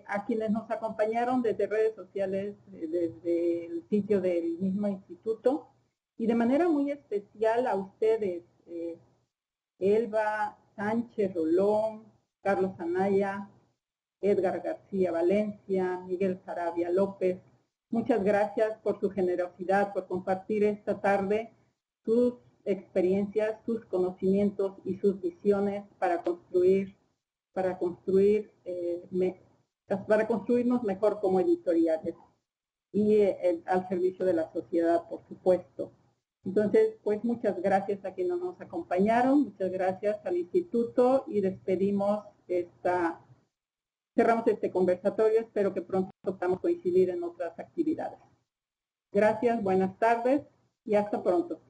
A quienes nos acompañaron desde redes sociales, desde el sitio del mismo instituto, y de manera muy especial a ustedes, Elba Sánchez Rolón, Carlos Anaya, Edgar García Valencia, Miguel Sarabia López, Muchas gracias por su generosidad, por compartir esta tarde sus experiencias, sus conocimientos y sus visiones para construirnos mejor como editoriales y al servicio de la sociedad, por supuesto. Entonces, pues muchas gracias a quienes nos acompañaron, muchas gracias al instituto y cerramos este conversatorio. Espero que pronto podamos coincidir en otras actividades. Gracias, buenas tardes y hasta pronto.